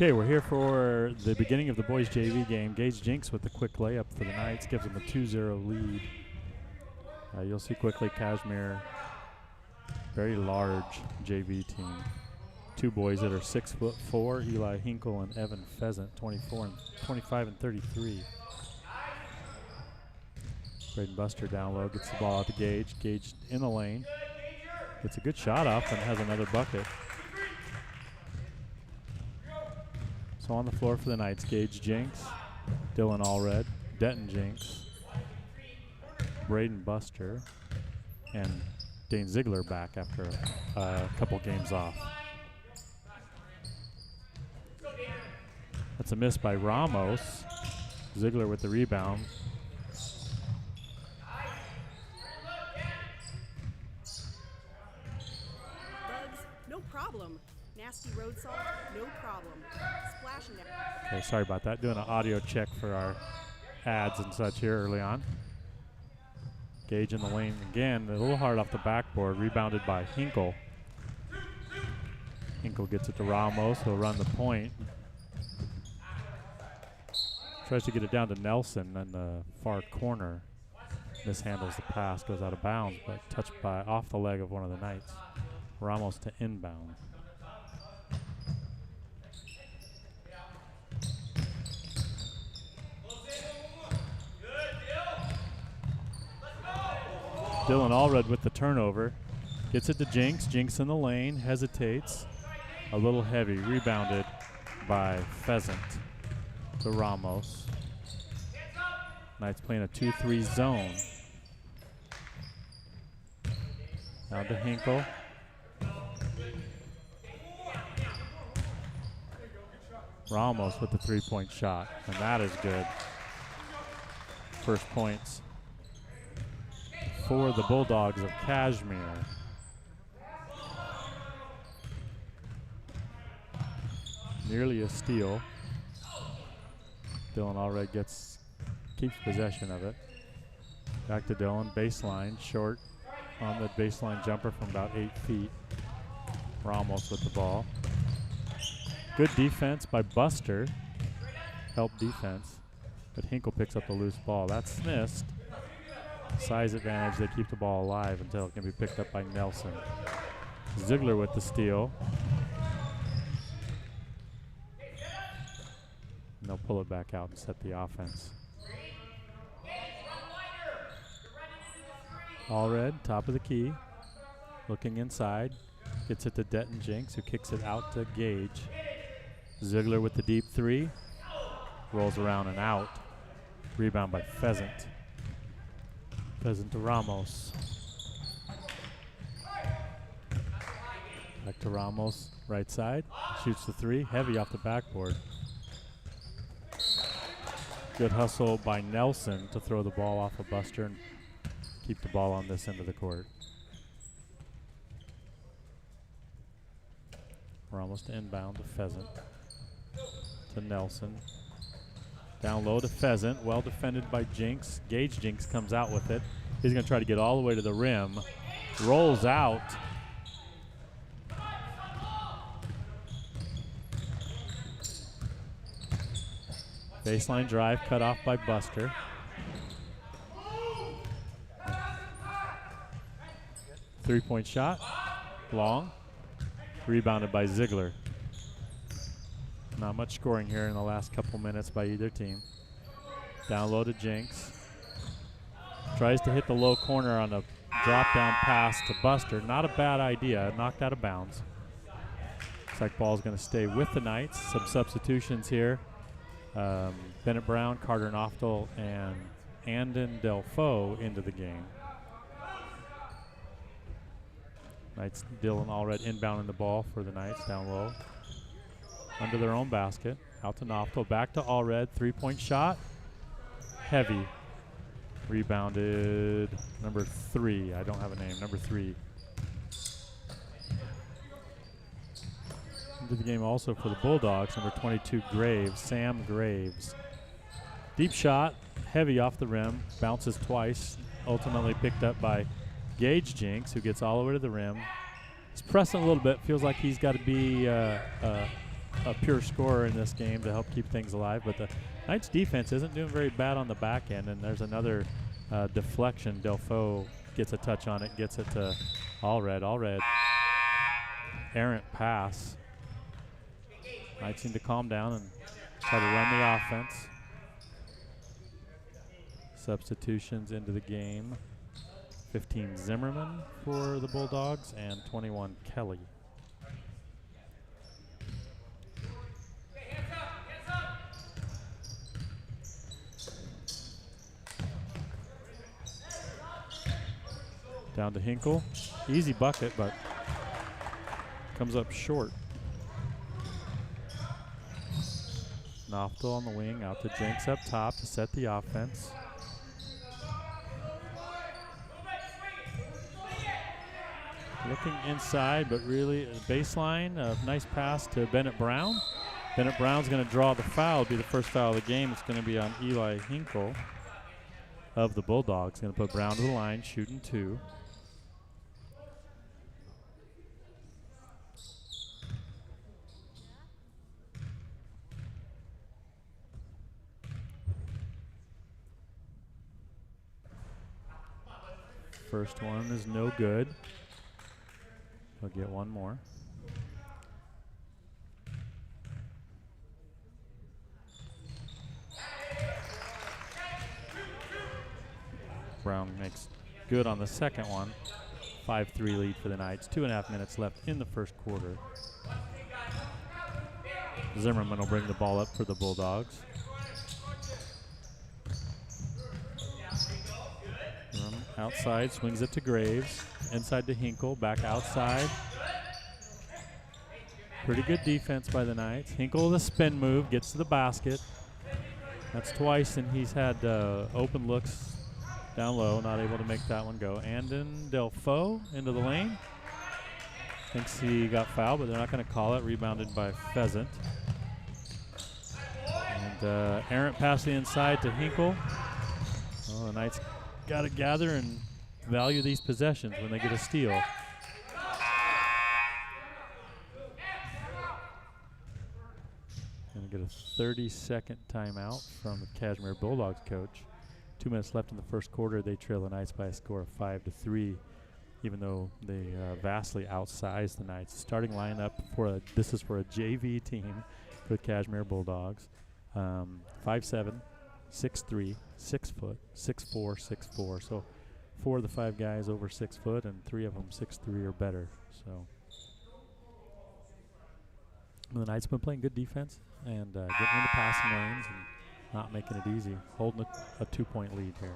Okay, we're here for the beginning of the boys JV game. Gage Jinks with the quick layup for the Knights gives them a 2-0 lead. You'll see quickly Cashmere, very large JV team. Two boys that are 6'4", Eli Hinkle and Evan Pheasant, 25 and 33. Braden Buster down low, gets the ball out to Gage. Gage in the lane, gets a good shot off and has another bucket. So on the floor for the Knights, Gage Jinks, Dylan Allred, Denton Jinks, Braden Buster, and Dane Ziegler back after a couple games off. That's a miss by Ramos. Ziegler with the rebound. Bugs, no problem. Nasty road salt, no problem. Splashing down. Okay, sorry about that. Doing an audio check for our ads and such here early on. Gage in the lane again, a little hard off the backboard, rebounded by Hinkle. Hinkle gets it to Ramos, he'll run the point. Tries to get it down to Nelson in the far corner. Mishandles the pass, goes out of bounds, but touched by off the leg of one of the Knights. Ramos to inbound. Dylan Allred with the turnover. Gets it to Jinks. Jinks in the lane, hesitates. A little heavy, rebounded by Pheasant to Ramos. Knights playing a 2-3 zone. Now to Hinkle. Ramos with the three-point shot, and that is good. First points for the Bulldogs of Cashmere. Nearly a steal. Dylan Allred keeps possession of it. Back to Dylan, baseline, short on the baseline jumper from about 8 feet. Ramos with the ball. Good defense by Buster. Help defense, but Hinkle picks up the loose ball. That's missed. Size advantage, they keep the ball alive until it can be picked up by Nelson. Ziegler with the steal. And they'll pull it back out and set the offense. Allred, top of the key, looking inside. Gets it to Denton Jinks, who kicks it out to Gage. Ziegler with the deep three. Rolls around and out. Rebound by Pheasant. Pheasant to Ramos. Back to Ramos, right side. Shoots the three, heavy off the backboard. Good hustle by Nelson to throw the ball off of Buster and keep the ball on this end of the court. Ramos to inbound to Pheasant. To Nelson. Down low to Pheasant, well defended by Jinks. Gage Jinks comes out with it. He's gonna try to get all the way to the rim. Rolls out. Baseline drive cut off by Buster. Three-point shot, long. Rebounded by Ziegler. Not much scoring here in the last couple minutes by either team. Down low to Jinks. Tries to hit the low corner on a drop-down pass to Buster. Not a bad idea, knocked out of bounds. Looks like ball's gonna stay with the Knights. Some substitutions here. Bennett Brown, Carter Noftel, and Andon Delfaux into the game. Knights, Dylan Allred inbounding the ball for the Knights, down low. Under their own basket, out to Noftel, back to Allred, three-point shot, heavy. Rebounded, number 3, I don't have a name, number 3. Into the game also for the Bulldogs, number 22, Graves, Sam Graves. Deep shot, heavy off the rim, bounces twice, ultimately picked up by Gage Jinks, who gets all the way to the rim. He's pressing a little bit, feels like he's got to be a pure scorer in this game to help keep things alive. But the Knights defense isn't doing very bad on the back end, and there's another deflection. Delfaux gets a touch on it, gets it to Allred. Allred, errant pass. Knights need to calm down and try to run the offense. Substitutions into the game. 15 Zimmerman for the Bulldogs and 21 Kelly. Down to Hinkle. Easy bucket, but comes up short. Noftel on the wing, out to Jenks up top to set the offense. Looking inside, but really a baseline. A nice pass to Bennett Brown. Bennett Brown's going to draw the foul. It'll be the first foul of the game. It's going to be on Eli Hinkle of the Bulldogs. Going to put Brown to the line, shooting 2. First one is no good. He'll get one more. Brown makes good on the second one. 5-3 lead for the Knights. 2.5 minutes left in the first quarter. Zimmerman will bring the ball up for the Bulldogs. Outside, swings it to Graves. Inside to Hinkle, back outside. Pretty good defense by the Knights. Hinkle with a spin move, gets to the basket. That's twice, and he's had open looks down low, not able to make that one go. Andon Delfaux into the lane. Thinks he got fouled, but they're not going to call it. Rebounded by Pheasant. And errant pass the inside to Hinkle. Oh, the Knights got to gather and value these possessions when they get a steal. Going to get a 30-second timeout from the Cashmere Bulldogs coach. 2 minutes left in the first quarter. They trail the Knights by a score of 5-3, even though they vastly outsized the Knights. Starting lineup this is for a JV team for the Cashmere Bulldogs. 5'7", 6'3", 6 foot, 6'4", 6'4". So 4 of the 5 guys over 6 foot, and 3 of them 6'3" or better. So the Knights have been playing good defense and getting into passing lanes and not making it easy, holding a 2-point lead here.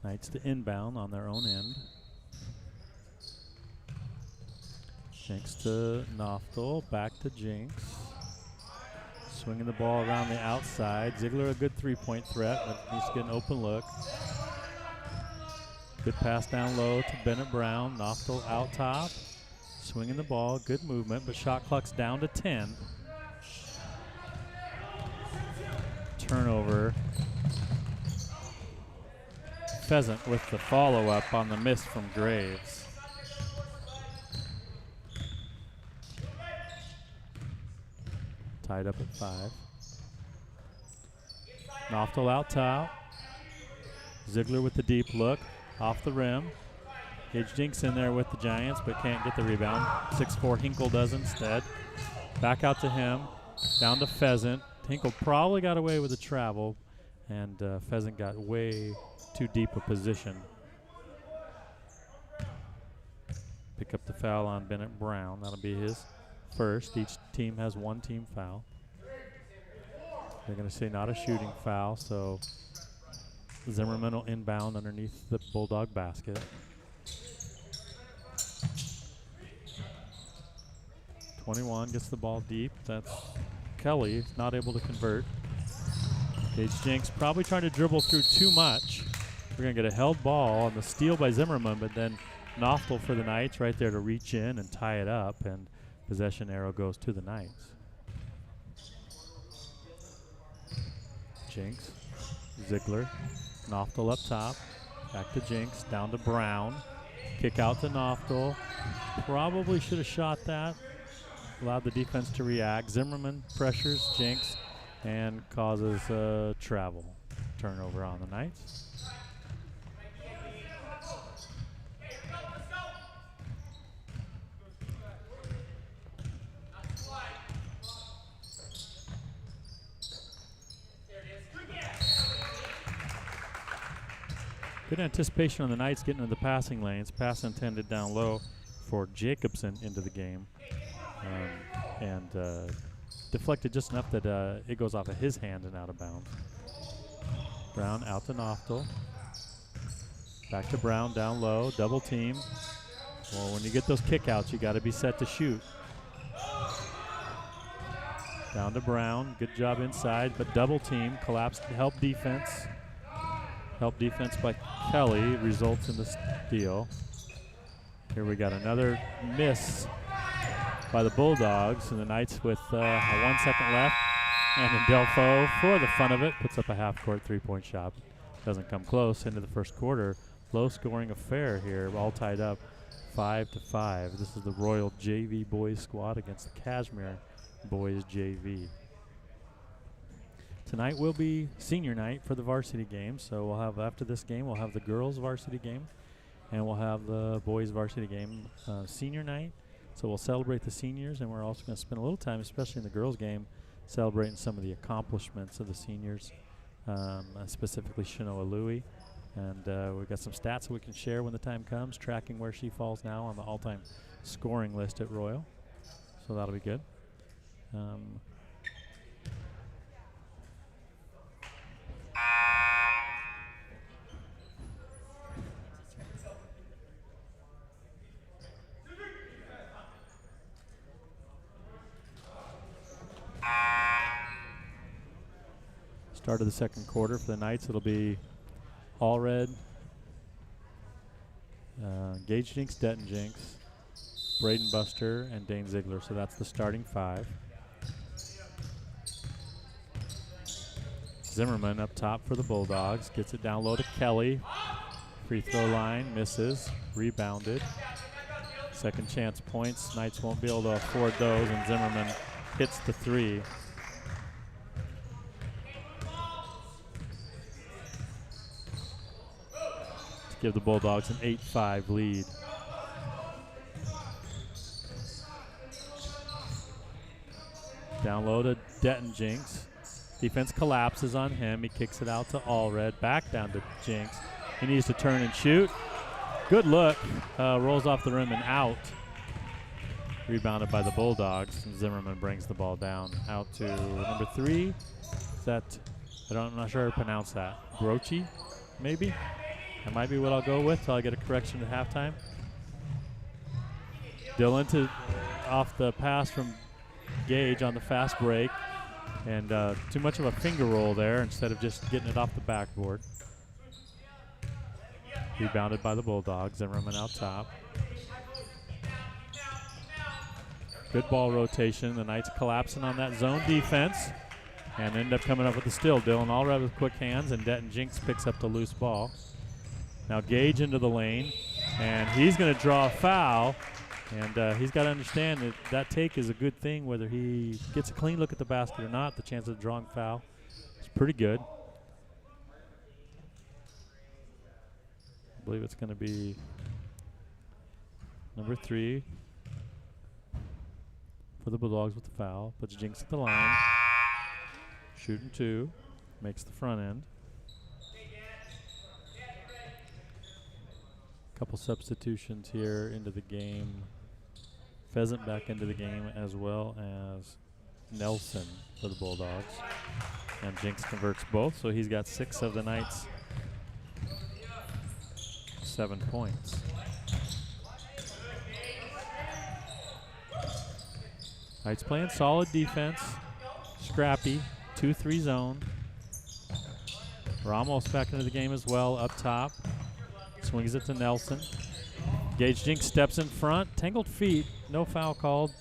Knights to inbound on their own end. Jenks to Noftel, back to Jenks. Swinging the ball around the outside. Ziegler a good 3-point threat, but needs to get an open look. Good pass down low to Bennett Brown. Noftel out top. Swinging the ball, good movement, but shot clock's down to 10. Turnover. Pheasant with the follow-up on the miss from Graves. Tied up at 5. Noftel out top. Ziegler with the deep look, off the rim. Gage Jenks in there with the Giants, but can't get the rebound. 6'4", Hinkle does instead. Back out to him, down to Pheasant. Hinkle probably got away with the travel, and Pheasant got way too deep a position. Pick up the foul on Bennett Brown. That'll be his first. Each team has 1 team foul. They're going to say not a shooting foul, so Zimmerman will inbound underneath the Bulldog basket. 21 gets the ball deep. That's Kelly, not able to convert. Gage Jenks probably trying to dribble through too much. We're going to get a held ball on the steal by Zimmerman, but then Noftel for the Knights right there to reach in and tie it up, and possession arrow goes to the Knights. Jinx. Ziegler. Noftel up top. Back to Jinx. Down to Brown. Kick out to Noftel. Probably should have shot that. Allowed the defense to react. Zimmerman pressures Jinx and causes a travel turnover on the Knights. Good anticipation on the Knights getting into the passing lanes. Pass intended down low for Jacobson into the game. And deflected just enough that it goes off of his hand and out of bounds. Brown out to Noftel. Back to Brown down low, double team. Well, when you get those kickouts, you got to be set to shoot. Down to Brown, good job inside, but double team, collapsed, help defense. Help defense by Kelly results in the steal. Here we got another miss by the Bulldogs, and the Knights with 1 second left. And Delfo, for the fun of it, puts up a half-court three-point shot. Doesn't come close into the first quarter. Low-scoring affair here, all tied up 5-5. This is the Royal JV boys squad against the Cashmere boys JV. Tonight will be senior night for the varsity game, so we'll have, after this game, we'll have the girls varsity game, and we'll have the boys varsity game senior night. So we'll celebrate the seniors, and we're also going to spend a little time, especially in the girls game, celebrating some of the accomplishments of the seniors, specifically Shanoa Louie. And we've got some stats that we can share when the time comes, tracking where she falls now on the all-time scoring list at Royal. So that'll be good. Start of the second quarter for the Knights, it'll be Allred, Gage Jinx, Detton Jinx, Braden Buster, and Dane Ziegler. So that's the starting five. Zimmerman up top for the Bulldogs, gets it down low to Kelly. Free throw line, misses, rebounded. Second chance points, Knights won't be able to afford those, and Zimmerman hits the three. Give the Bulldogs an 8-5 lead. Down low to Detton Jinx. Defense collapses on him. He kicks it out to Allred. Back down to Jinx. He needs to turn and shoot. Good look. Rolls off the rim and out. Rebounded by the Bulldogs. And Zimmerman brings the ball down. Out to number 3. Is that, I'm not sure how to pronounce that. Brochi, maybe? That might be what I'll go with till I get a correction at halftime. Dylan off the pass from Gage on the fast break. And too much of a finger roll there instead of just getting it off the backboard. Rebounded by the Bulldogs. Zimmerman out top. Good ball rotation. The Knights collapsing on that zone defense and end up coming up with the steal. Dylan Allred with quick hands, and Detton Jinx picks up the loose ball. Now Gage into the lane, and he's going to draw a foul, and he's got to understand that that take is a good thing, whether he gets a clean look at the basket or not. The chance of drawing foul is pretty good. I believe it's going to be number 3 for the Bulldogs with the foul. Puts Jinx at the line. Shooting 2. Makes the front end. Couple substitutions here into the game. Pheasant back into the game, as well as Nelson for the Bulldogs. And Jinx converts both, so he's got 6 of the Knights' 7 points. Knights playing solid defense, scrappy, 2-3 zone. Ramos back into the game as well, up top. Swings it to Nelson. Gage Jinx steps in front. Tangled feet. No foul called.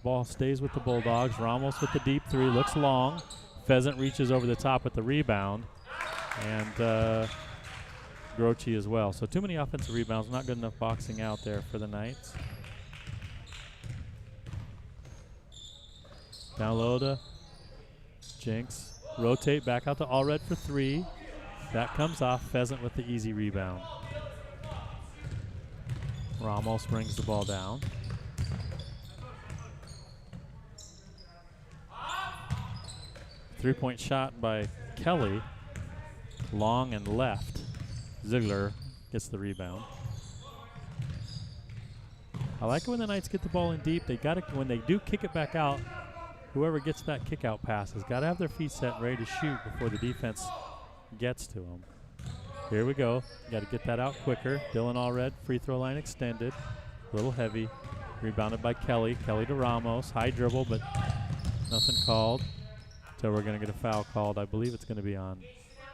Ball stays with the Bulldogs. Ramos with the deep 3. Looks long. Pheasant reaches over the top with the rebound, and Grochi as well. So too many offensive rebounds, not good enough boxing out there for the Knights. Down low to Jinx. Rotate back out to Allred for 3. That comes off. Pheasant with the easy rebound. Ramos brings the ball down. Three-point shot by Kelly. Long and left. Ziegler gets the rebound. I like it when the Knights get the ball in deep. They got to, when they do kick it back out, whoever gets that kick out pass has got to have their feet set and ready to shoot before the defense gets to them. Here we go. Got to get that out quicker. Dylan Allred, free throw line extended. A little heavy. Rebounded by Kelly. Kelly to Ramos. High dribble, but nothing called. So we're going to get a foul called. I believe it's going to be on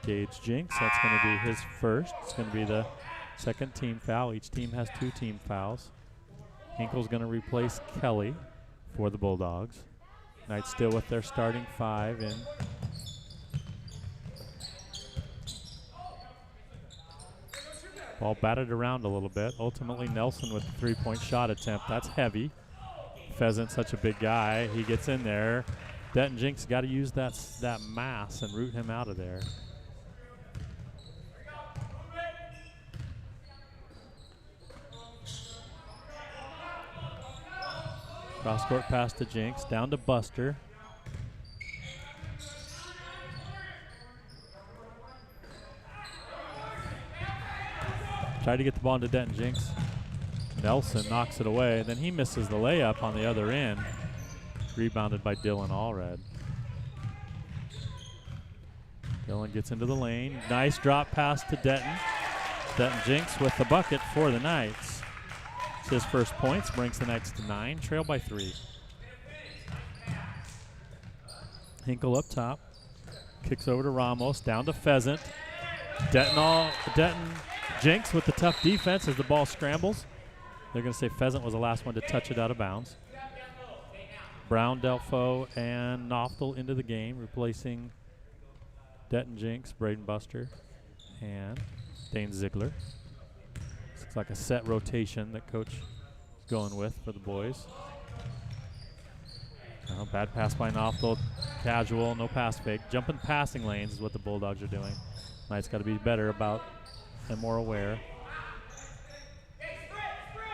Gage Jinx. That's going to be his first. It's going to be the second team foul. Each team has 2 team fouls. Hinkle's going to replace Kelly for the Bulldogs. Knights still with their starting 5 in. Ball batted around a little bit. Ultimately, Nelson with the 3-point shot attempt. That's heavy. Pheasant, such a big guy. He gets in there. Denton Jinx got to use that mass and root him out of there. Cross-court pass to Jinx. Down to Buster. Tried to get the ball into Denton Jinx. Nelson knocks it away. Then he misses the layup on the other end. Rebounded by Dylan Allred. Dylan gets into the lane. Nice drop pass to Denton. Denton Jinx with the bucket for the Knights. It's his first points, brings the Knights to 9, trail by 3. Hinkle up top. Kicks over to Ramos, down to Pheasant. Denton Jinx with the tough defense as the ball scrambles. They're going to say Pheasant was the last one to touch it out of bounds. Brown, Delfo, and Knoftel into the game, replacing Denton Jinx, Braden Buster, and Dane Ziegler. Looks like a set rotation that Coach is going with for the boys. Bad pass by Knoftel. Casual, no pass fake. Jumping passing lanes is what the Bulldogs are doing. Knights got to be better about and more aware.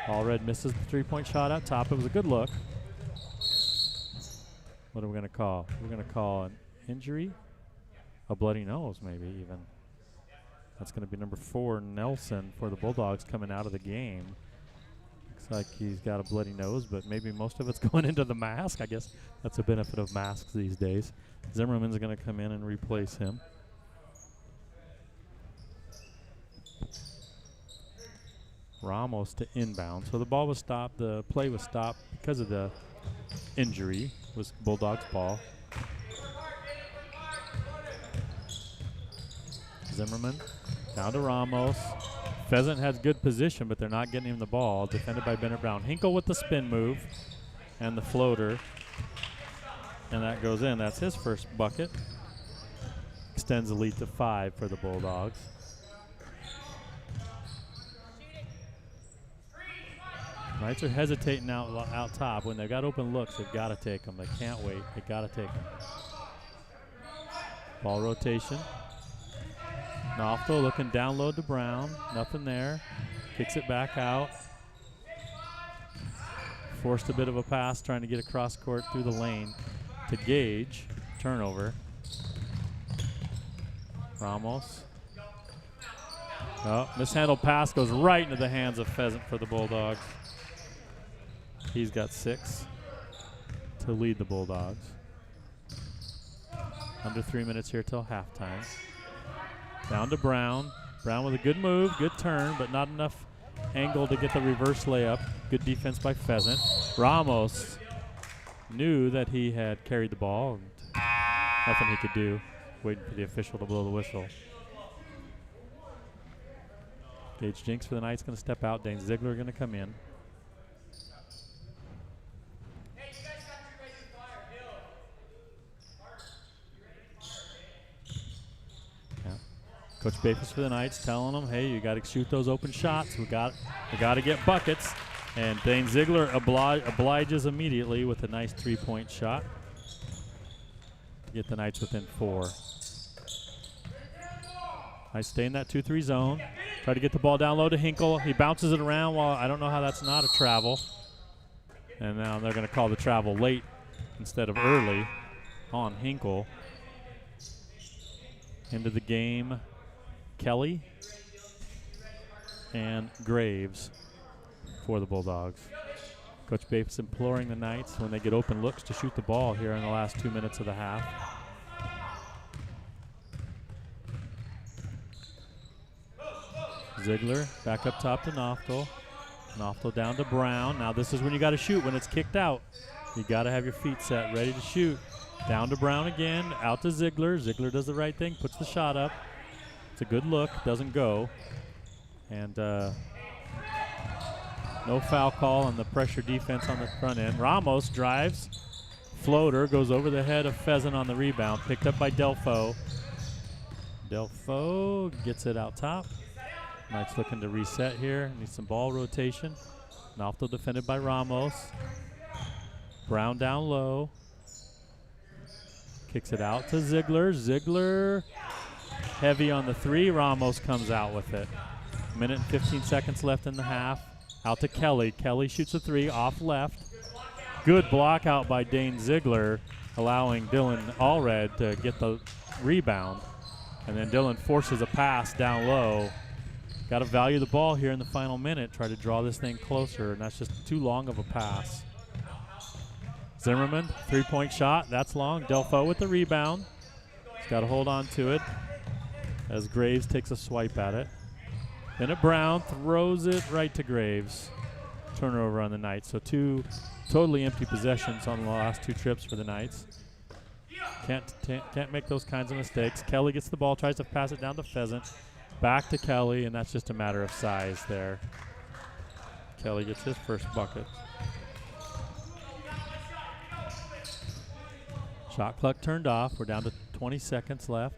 Allred misses the 3-point shot out top. It was a good look. What are we going to call? We're going to call an injury, a bloody nose maybe even. That's going to be number 4, Nelson, for the Bulldogs coming out of the game. Looks like he's got a bloody nose, but maybe most of it's going into the mask. I guess that's a benefit of masks these days. Zimmerman's going to come in and replace him. Ramos to inbound. So the ball was stopped. The play was stopped because of the injury. Was Bulldogs ball. Zimmerman down to Ramos. Pheasant has good position, but they're not getting him the ball. Defended by Bennett Brown. Hinkle with the spin move and the floater. And that goes in. That's his first bucket. Extends the lead to 5 for the Bulldogs. Knights are hesitating out top. When they've got open looks, they've got to take them. They can't wait. They got to take them. Ball rotation. Knoftel looking down low to Brown. Nothing there. Kicks it back out. Forced a bit of a pass, trying to get a cross court through the lane to Gage. Turnover. Ramos. Oh, mishandled pass goes right into the hands of Pheasant for the Bulldogs. He's got 6 to lead the Bulldogs. Under 3 minutes here till halftime. Down to Brown. Brown with a good move, good turn, but not enough angle to get the reverse layup. Good defense by Pheasant. Ramos knew that he had carried the ball. And nothing he could do. Waiting for the official to blow the whistle. Gage Jinx for the Knights going to step out. Dane Ziegler going to come in. Coach Bafus for the Knights telling them, hey, you got to shoot those open shots. We got to get buckets. And Dane Ziegler obliges immediately with a nice three-point shot to get the Knights within 4. Knights stay in that 2-3 zone. Try to get the ball down low to Hinkle. He bounces it around. Well, I don't know how that's not a travel. And now they're going to call the travel late instead of early on Hinkle. Into the game, Kelly and Graves for the Bulldogs. Coach Bafus imploring the Knights when they get open looks to shoot the ball here in the last 2 minutes of the half. Ziegler back up top to Noftel. Noftel down to Brown. Now this is when you got to shoot when it's kicked out. You got to have your feet set, ready to shoot. Down to Brown again, out to Ziegler. Ziegler does the right thing, puts the shot up. It's a good look, doesn't go. And no foul call on the pressure defense on the front end. Ramos drives, floater, goes over the head of Pheasant on the rebound, picked up by Delfo. Delfo gets it out top. Knights looking to reset here, needs some ball rotation. Noftel defended by Ramos. Brown down low. Kicks it out to Ziegler. Ziegler heavy on the 3. Ramos comes out with it. Minute and 15 seconds left in the half. Out to Kelly. Kelly shoots a 3 off left. Good block out by Dane Ziegler, allowing Dylan Allred to get the rebound. And then Dylan forces a pass down low. Got to value the ball here in the final minute. Try to draw this thing closer, and that's just too long of a pass. Zimmerman, three-point shot. That's long. Delfo with the rebound. He's got to hold on to it as Graves takes a swipe at it. Then at Brown, throws it right to Graves. Turnover on the Knights. So 2 totally empty possessions on the last 2 trips for the Knights. Can't make those kinds of mistakes. Kelly gets the ball, tries to pass it down to Pheasant. Back to Kelly, and that's just a matter of size there. Kelly gets his first bucket. Shot clock turned off. We're down to 20 seconds left.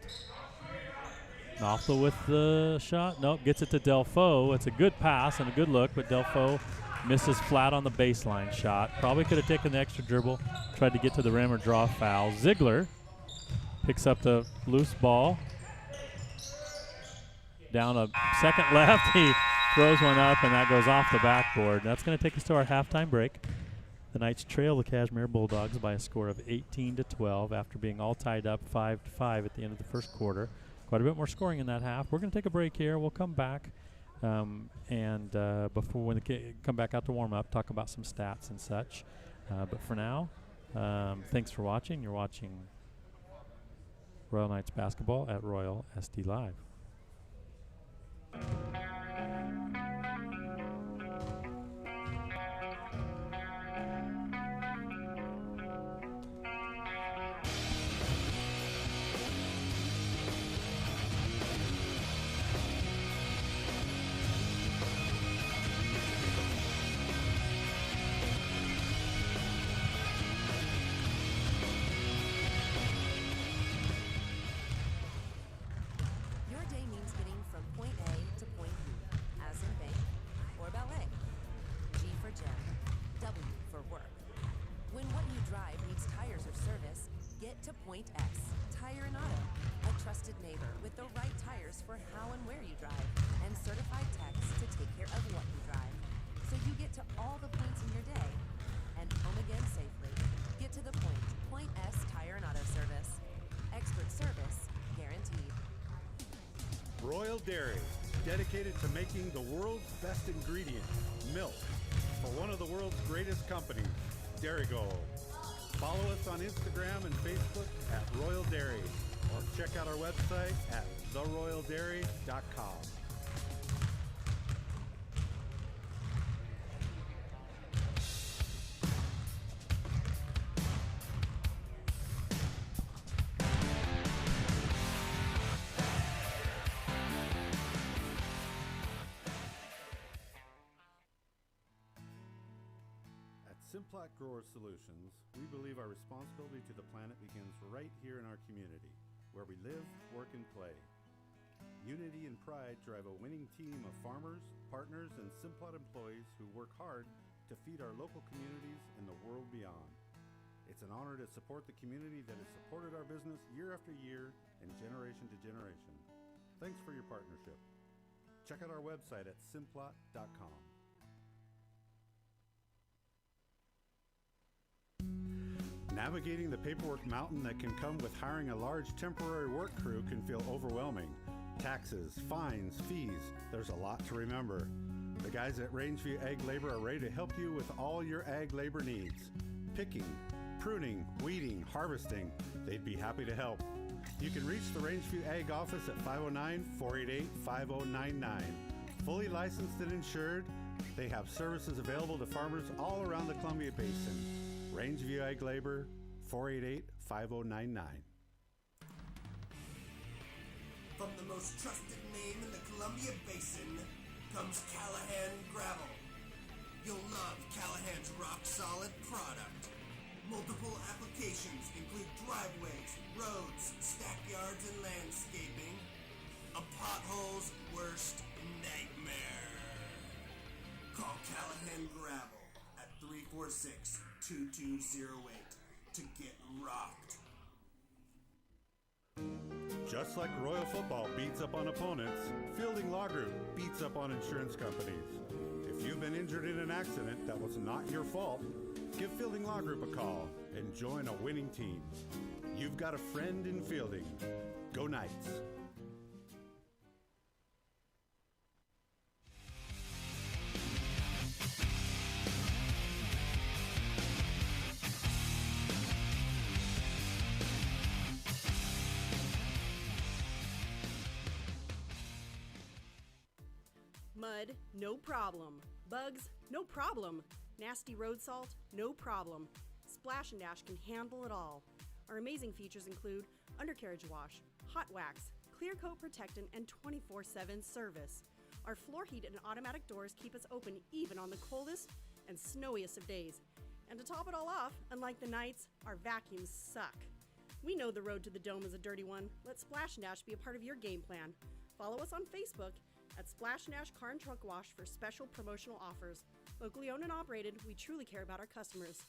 Noftel with the shot. Nope, gets it to Delfo. It's a good pass and a good look, but Delfo misses flat on the baseline shot. Probably could have taken the extra dribble, tried to get to the rim or draw a foul. Ziegler picks up the loose ball. Down a second left. He throws one up, and that goes off the backboard. That's going to take us to our halftime break. The Knights trail the Cashmere Bulldogs by a score of 18-12 after being all tied up 5-5 at the end of the first quarter. Quite a bit more scoring in that half. We're going to take a break here. We'll come back and before we come back out to warm up, talk about some stats and such. But for now, thanks for watching. You're watching Royal Knights basketball at Royal SD Live. Royal Dairy, dedicated to making the world's best ingredient, milk, for one of the world's greatest companies, Dairy Gold. Follow us on Instagram and Facebook at Royal Dairy, or check out our website at theroyaldairy.com. Simplot Grower Solutions, we believe our responsibility to the planet begins right here in our community, where we live, work, and play. Unity and pride drive a winning team of farmers, partners, and Simplot employees who work hard to feed our local communities and the world beyond. It's an honor to support the community that has supported our business year after year and generation to generation. Thanks for your partnership. Check out our website at simplot.com. Navigating the paperwork mountain that can come with hiring a large temporary work crew can feel overwhelming. Taxes, fines, fees, there's a lot to remember. The guys at Rangeview Ag Labor are ready to help you with all your ag labor needs. Picking, pruning, weeding, harvesting, they'd be happy to help. You can reach the Rangeview Ag office at 509-488-5099. Fully licensed and insured, they have services available to farmers all around the Columbia Basin. Rangeview Ag Labor, 488-5099. From the most trusted name in the Columbia Basin comes Callahan Gravel. You'll love Callahan's rock-solid product. Multiple applications include driveways, roads, stackyards, and landscaping. A pothole's worst nightmare. Call Callahan Gravel at 346-2208 to get rocked. Just like Royal Football beats up on opponents, Fielding Law Group beats up on insurance companies. If you've been injured in an accident that was not your fault, give Fielding Law Group a call and join a winning team. You've got a friend in Fielding. Go Knights! Mud, no problem. Bugs, no problem. Nasty road salt, no problem. Splash and Dash can handle it all. Our amazing features include undercarriage wash, hot wax, clear coat protectant, and 24/7 service. Our floor heat and automatic doors keep us open even on the coldest and snowiest of days. And to top it all off, unlike the nights, our vacuums suck. We know the road to the dome is a dirty one. Let Splash and Dash be a part of your game plan. Follow us on Facebook at Splash and Dash Car and Truck Wash for special promotional offers. Locally owned and operated, we truly care about our customers.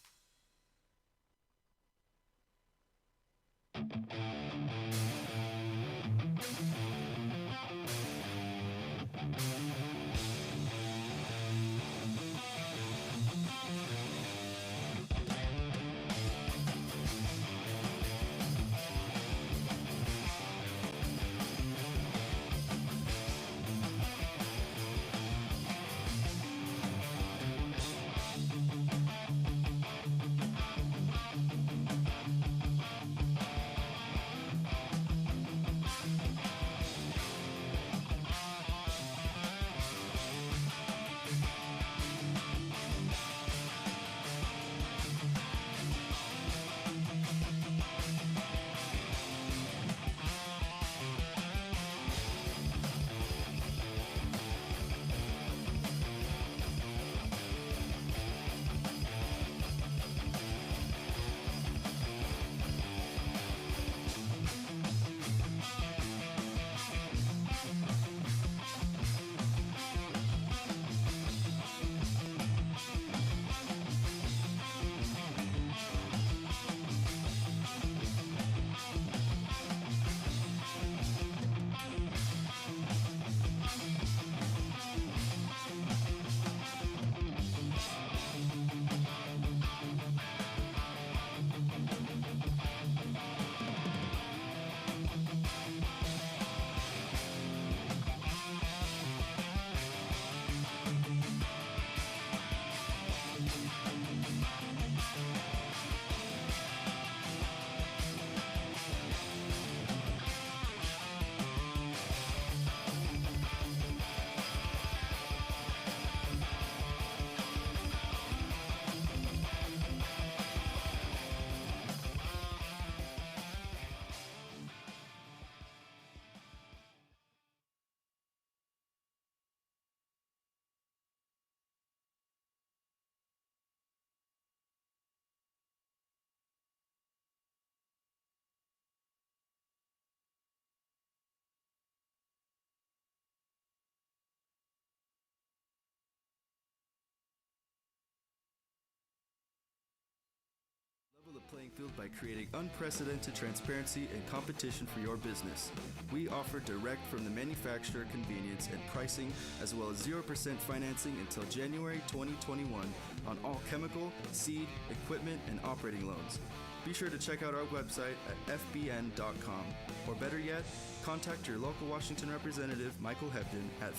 field by creating unprecedented transparency and competition for your business. We offer direct from the manufacturer convenience and pricing, as well as 0% financing until January 2021 on all chemical, seed, equipment, and operating loans. Be sure to check out our website at fbn.com, or better yet, contact your local Washington representative, Michael Hebden, at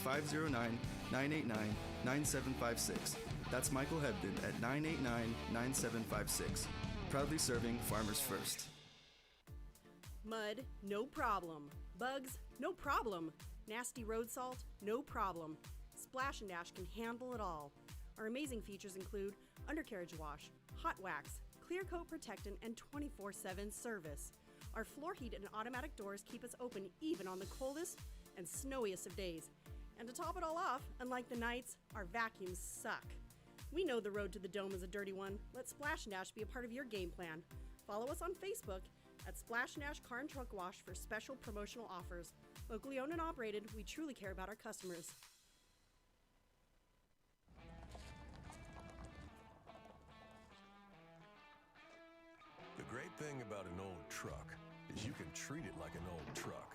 509-989-9756. That's Michael Hebden at 989-9756. Proudly serving farmers first. Mud, no problem. Bugs, no problem. Nasty road salt, no problem. Splash and Dash can handle it all. Our amazing features include undercarriage wash, hot wax, clear coat protectant, and 24/7 service. Our floor heat and automatic doors keep us open even on the coldest and snowiest of days. And to top it all off, unlike the nights, our vacuums suck. We know the road to the dome is a dirty one. Let Splash and Dash be a part of your game plan. Follow us on Facebook at Splash and Dash Car and Truck Wash for special promotional offers. Locally owned and operated, we truly care about our customers. The great thing about an old truck is you can treat it like an old truck,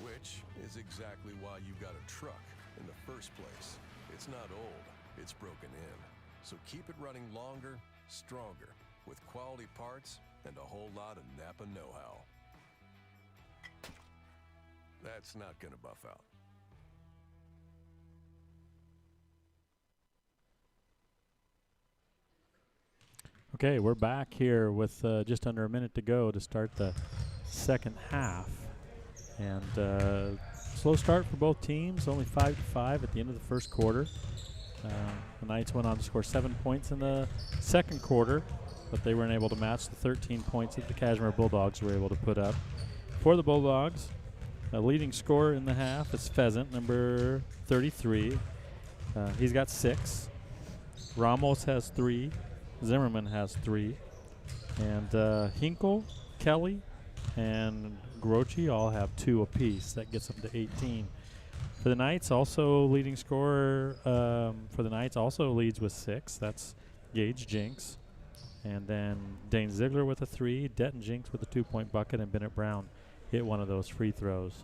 which is exactly why you got a truck in the first place. It's not old, it's broken in. So keep it running longer, stronger, with quality parts and a whole lot of Napa know-how. That's not gonna buff out. Okay, we're back here with just under a minute to go to start the second half. And slow start for both teams, only 5-5 at the end of the first quarter. The Knights went on to score 7 points in the second quarter, but they weren't able to match the 13 points that the Cashmere Bulldogs were able to put up. For the Bulldogs, the leading scorer in the half is Pheasant, number 33. He's got 6. Ramos has 3. Zimmerman has 3. And Hinkle, Kelly, and Grochi all have 2 apiece. That gets them to 18. For the Knights, also leading scorer for the Knights also leads with 6. That's Gage Jinks. And then Dane Ziegler with a 3, Detton Jinks with a 2-point bucket, and Bennett Brown hit one of those free throws.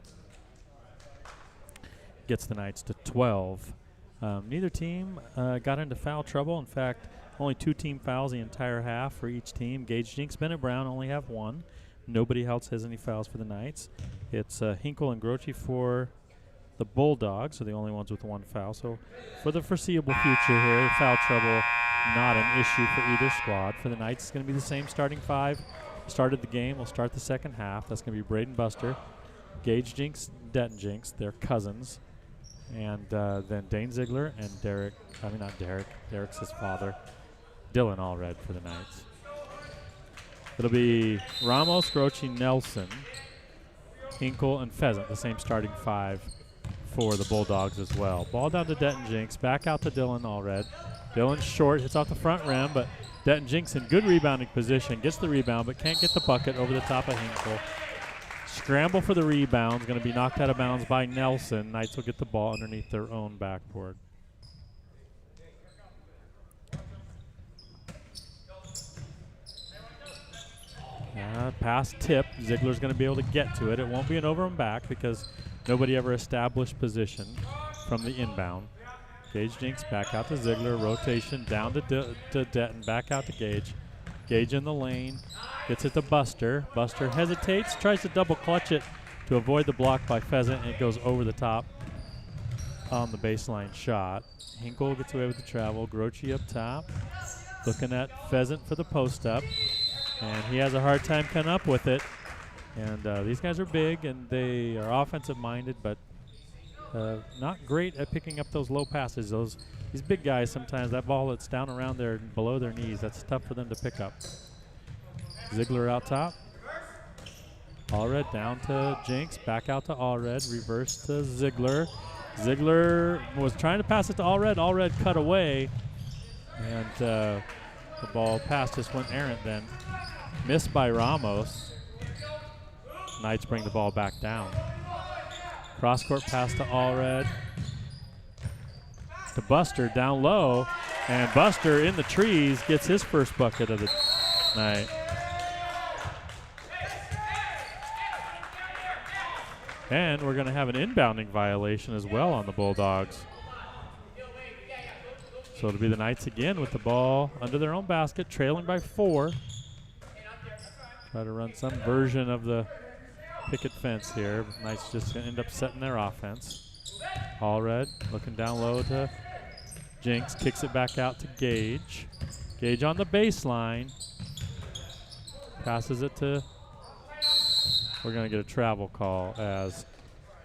Gets the Knights to 12. Neither team got into foul trouble. In fact, only 2 team fouls the entire half for each team. Gage Jinks, Bennett Brown only have 1. Nobody else has any fouls for the Knights. It's Hinkle and Grochi for the Bulldogs are the only ones with 1 foul. So for the foreseeable future here, foul trouble not an issue for either squad. For the Knights, it's going to be the same starting 5. Started the game. We'll start the second half. That's going to be Braden Buster, Gage Jinks, Detton Jinks. They're cousins. And then Dane Ziegler and Derek's his father, Dylan Allred for the Knights. It'll be Ramos, Grochi, Nelson, Hinkle, and Pheasant, the same starting 5 for the Bulldogs as well. Ball down to Detton Jinks, back out to Dylan Allred. Dylan's short, hits off the front rim, but Detton Jinks in good rebounding position, gets the rebound, but can't get the bucket over the top of Hinkle. Scramble for the rebound, going to be knocked out of bounds by Nelson. Knights will get the ball underneath their own backboard. Pass tip. Ziegler's going to be able to get to it. It won't be an over and back because nobody ever established position from the inbound. Gage Jinks back out to Ziegler. Rotation down to Detton. Back out to Gage. Gage in the lane. Gets it to Buster. Buster hesitates. Tries to double clutch it to avoid the block by Pheasant. And it goes over the top on the baseline shot. Hinkle gets away with the travel. Grochi up top. Looking at Pheasant for the post up. And he has a hard time coming up with it. And these guys are big and they are offensive minded, but not great at picking up those low passes. These big guys, sometimes that ball that's down around there below their knees, that's tough for them to pick up. Ziegler out top. Allred down to Jinks, back out to Allred, reverse to Ziegler. Ziegler was trying to pass it to Allred. Allred cut away, and the ball pass just went errant then. Missed by Ramos. Knights bring the ball back down. Cross-court pass to Allred. To Buster down low. And Buster in the trees gets his first bucket of the night. And we're going to have an inbounding violation as well on the Bulldogs. So it'll be the Knights again with the ball under their own basket, trailing by 4. Try to run some version of the picket fence here. Knights just going to end up setting their offense. Allred looking down low to Jinx, kicks it back out to Gage. Gage on the baseline. Passes it to, we're going to get a travel call as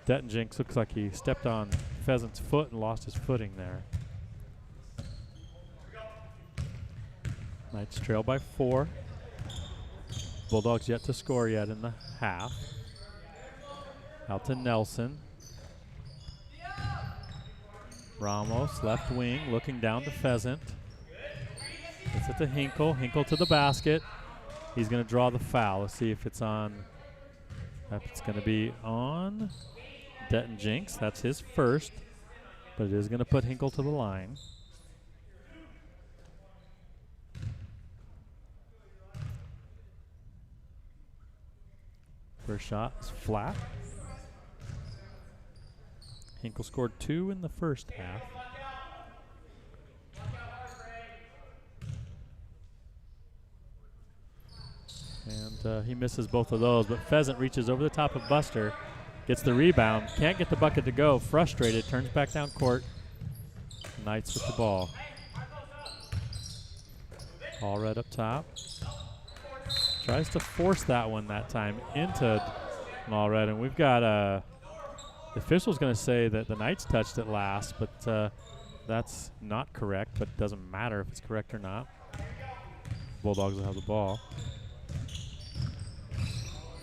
Denton Jinx looks like he stepped on Pheasant's foot and lost his footing there. Knights trail by 4. Bulldogs yet to score yet in the half. Out to Nelson. Ramos, left wing, looking down to Pheasant. Gets it to Hinkle. Hinkle to the basket. He's going to draw the foul. Let's see if it's on. It's going to be on Denton Jinx. That's his first, but it is going to put Hinkle to the line. First shot is flat. Hinkle scored 2 in the first half. And he misses both of those, but Pheasant reaches over the top of Buster, gets the rebound, can't get the bucket to go, frustrated, turns back down court. Knights with the ball. Allred up top. Tries to force that one that time into Allred, and we've got the official's going to say that the Knights touched it last, but that's not correct, but it doesn't matter if it's correct or not. Bulldogs will have the ball.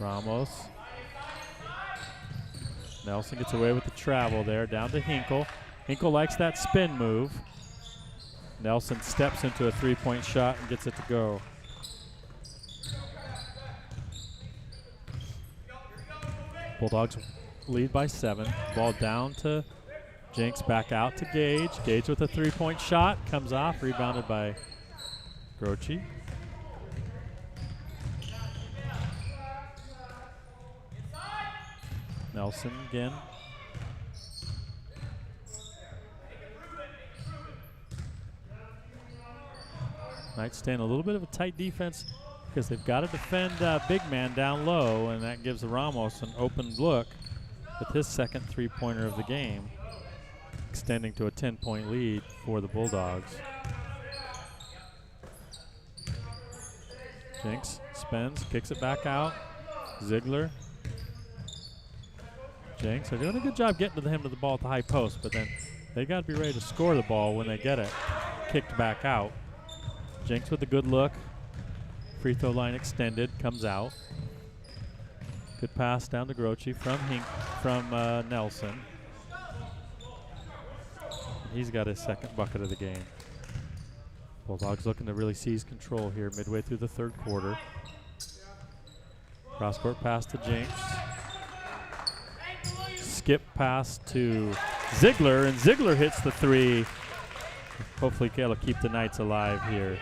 Ramos. Nelson gets away with the travel there, down to Hinkle. Hinkle likes that spin move. Nelson steps into a three-point shot and gets it to go. Bulldogs lead by 7. Ball down to Jinx, back out to Gage. Gage with a three-point shot, comes off, rebounded by Grochi. Nelson again. Knights staying a little bit of a tight defense because they've got to defend big man down low, and that gives Ramos an open look with his second three-pointer of the game, extending to a 10-point lead for the Bulldogs. Jinx spins, kicks it back out. Ziegler. Jinx, they're doing a good job getting to him to the ball at the high post, but then they got to be ready to score the ball when they get it kicked back out. Jinx with a good look. Free throw line extended, comes out. Good pass down to Grochi from Nelson. He's got his second bucket of the game. Bulldogs looking to really seize control here midway through the third quarter. Cross-court pass to Jinx. Skip pass to Ziegler, and Ziegler hits the three. Hopefully it'll keep the Knights alive here.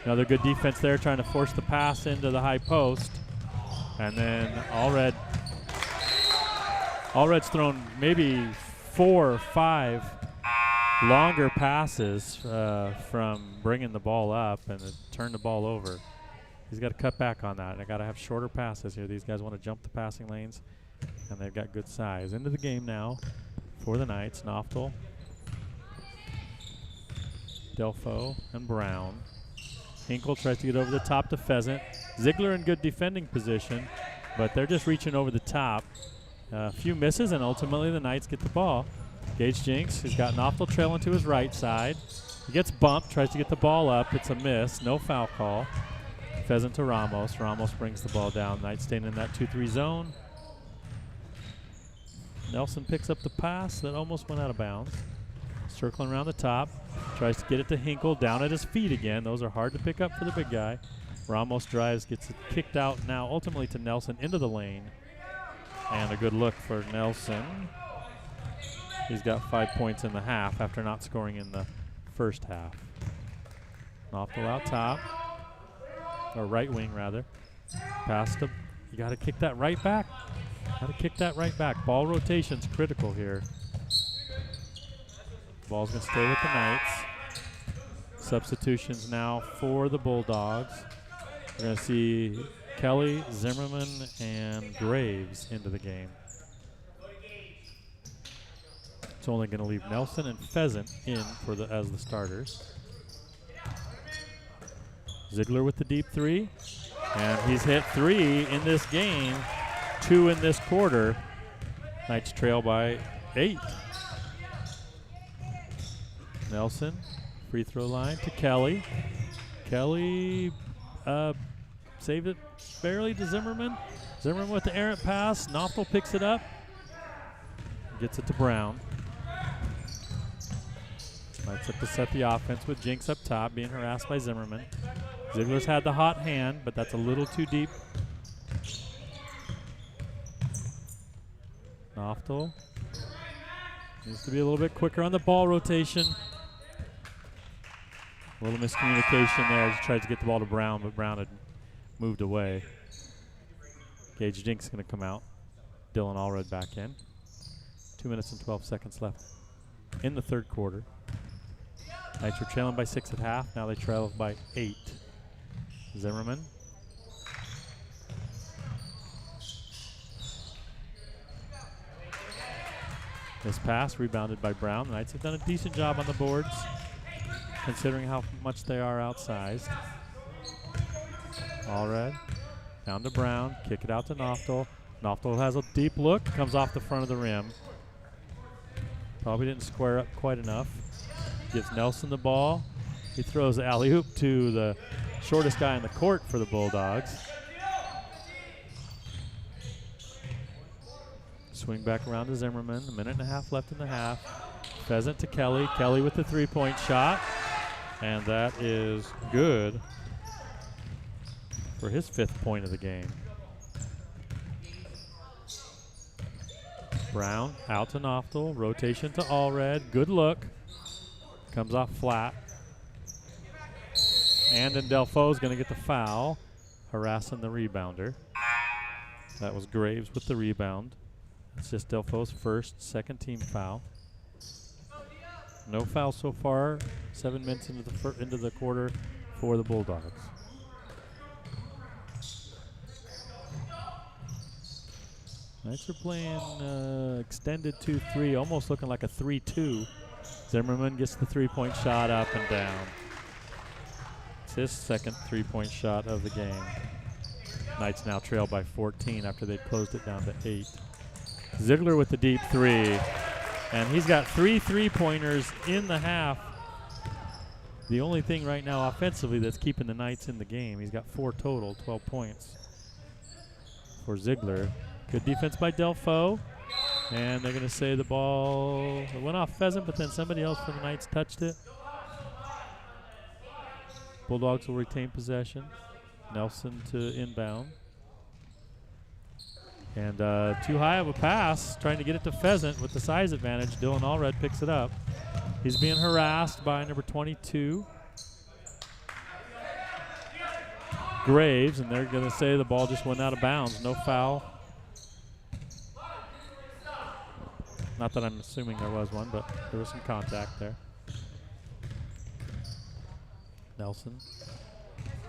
Another good defense there, trying to force the pass into the high post. And then Allred's thrown maybe 4 or 5 longer passes from bringing the ball up and turn the ball over. He's got to cut back on that. They got to have shorter passes here. These guys want to jump the passing lanes, and they've got good size. Into the game now for the Knights. Noftel, Delfo, and Brown. Hinkle tries to get over the top to Pheasant. Ziegler in good defending position, but they're just reaching over the top. A few misses, and ultimately the Knights get the ball. Gage Jinx, he's got Noftel trailing to his right side. He gets bumped, tries to get the ball up. It's a miss, no foul call. Pheasant to Ramos. Ramos brings the ball down. Knights staying in that 2-3 zone. Nelson picks up the pass that almost went out of bounds. Circling around the top. Tries to get it to Hinkle, down at his feet again. Those are hard to pick up for the big guy. Ramos drives, gets it kicked out now ultimately to Nelson into the lane. And a good look for Nelson. He's got 5 points in the half after not scoring in the first half. Noftel out top. Or right wing, rather. Pass to, you got to kick that right back. Got to kick that right back. Ball rotation's critical here. Ball's going to stay with the Knights. Substitutions now for the Bulldogs. We're going to see Kelly, Zimmerman, and Graves into the game. It's only going to leave Nelson and Pheasant in for as the starters. Ziegler with the deep three, and he's hit 3 in this game, 2 in this quarter. Knights trail by 8. Nelson, free throw line to Kelly. Kelly saved it barely to Zimmerman. Zimmerman with the errant pass. Knopfel picks it up. Gets it to Brown. Knights up to set the offense with Jinx up top, being harassed by Zimmerman. Ziegler's had the hot hand, but that's a little too deep. Knopfel needs to be a little bit quicker on the ball rotation. A little miscommunication there as he tried to get the ball to Brown, but Brown had moved away. Gage Jinx is going to come out. Dylan Allred back in. 2 minutes and 12 seconds left in the third quarter. Knights were trailing by 6 at half. Now they trail by 8. Zimmerman. This pass rebounded by Brown. The Knights have done a decent job on the boards, considering how much they are outsized. Allred down to Brown. Kick it out to Knopfel. Knopfel has a deep look. Comes off the front of the rim. Probably didn't square up quite enough. Gives Nelson the ball. He throws the alley-oop to the shortest guy in the court for the Bulldogs. Swing back around to Zimmerman. A minute and a half left in the half. Pheasant to Kelly. Kelly with the three-point shot. And that is good for his 5th point of the game. Brown out to Knopfel. Rotation to Allred. Good look. Comes off flat. And then Delfoe's going to get the foul, harassing the rebounder. That was Graves with the rebound. It's just Delfoe's second team foul. No foul so far. 7 minutes into the quarter for the Bulldogs. Knights are playing extended 2-3, almost looking like a 3-2. Zimmerman gets the three-point shot up and down. It's his second three-point shot of the game. Knights now trail by 14 after they closed it down to 8. Ziegler with the deep three. And he's got 3 3-pointers in the half. The only thing right now offensively that's keeping the Knights in the game. He's got 4 total, 12 points for Ziegler. Good defense by Delfoe. And they're going to say the ball went off Pheasant, but then somebody else for the Knights touched it. Bulldogs will retain possession. Nelson to inbound. And too high of a pass, trying to get it to Pheasant with the size advantage. Dylan Allred picks it up. He's being harassed by number 22, Graves, and they're going to say the ball just went out of bounds. No foul. Not that I'm assuming there was one, but there was some contact there. Nelson.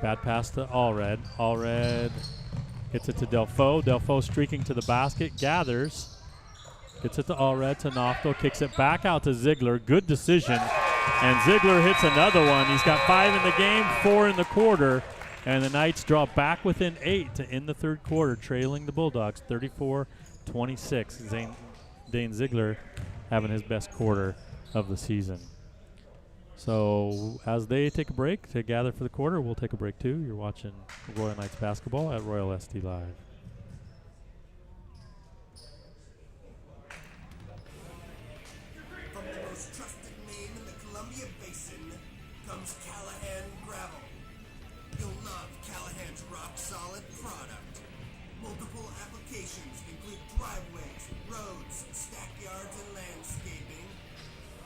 Bad pass to Allred. Allred hits it to Delfoe. Delfoe streaking to the basket, gathers. Gets it to Allred, to Knopfel, kicks it back out to Ziegler. Good decision. And Ziegler hits another one. He's got 5 in the game, 4 in the quarter. And the Knights draw back within 8 to end the third quarter, trailing the Bulldogs 34-26. Dane Ziegler having his best quarter of the season. So as they take a break to gather for the quarter, we'll take a break too. You're watching Royal Knights basketball at Royal SD Live. From the most trusted name in the Columbia Basin comes Callahan Gravel. You'll love Callahan's rock-solid product. Multiple applications include driveways, roads, stackyards, and landscaping.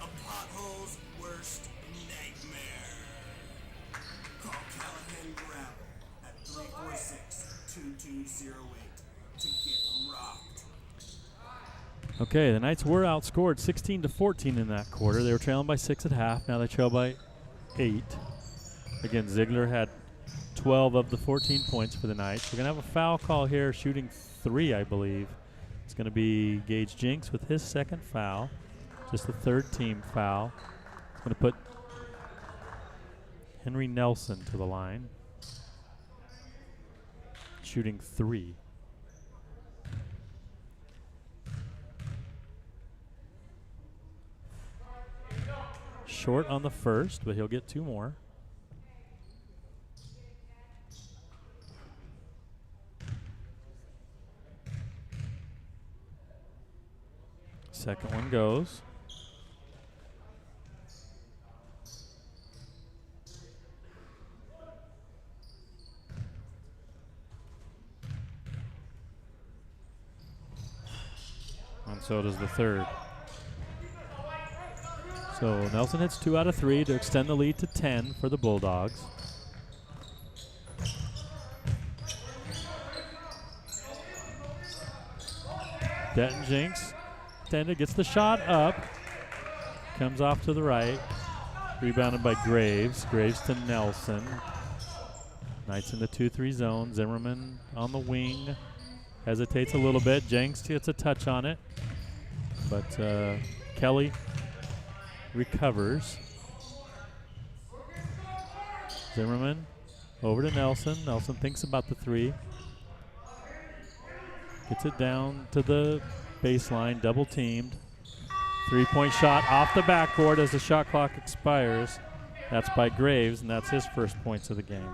A pothole's worst nightmare. Call Callahan Gravel at 346-2 to get rocked. Okay, the Knights were outscored 16-14 in that quarter. They were trailing by 6 at half. Now they trail by 8. Again, Ziegler had 12 of the 14 points for the Knights. We're going to have a foul call here, shooting 3, I believe. It's going to be Gage Jinks with his second foul, just the third team foul. It's going to put Henry Nelson to the line, shooting 3. Short on the first, but he'll get 2 more. Second one goes. And so does the third. So Nelson hits 2 out of 3 to extend the lead to 10 for the Bulldogs. Denton Jinks gets the shot up, comes off to the right, rebounded by Graves. Graves to Nelson. Knights in the 2-3 zone. Zimmerman on the wing, hesitates a little bit. Jinks gets a touch on it, but Kelly recovers. Zimmerman over to Nelson. Nelson thinks about the 3. Gets it down to the baseline, double teamed. 3-point shot off the backboard as the shot clock expires. That's by Graves, and that's his first points of the game.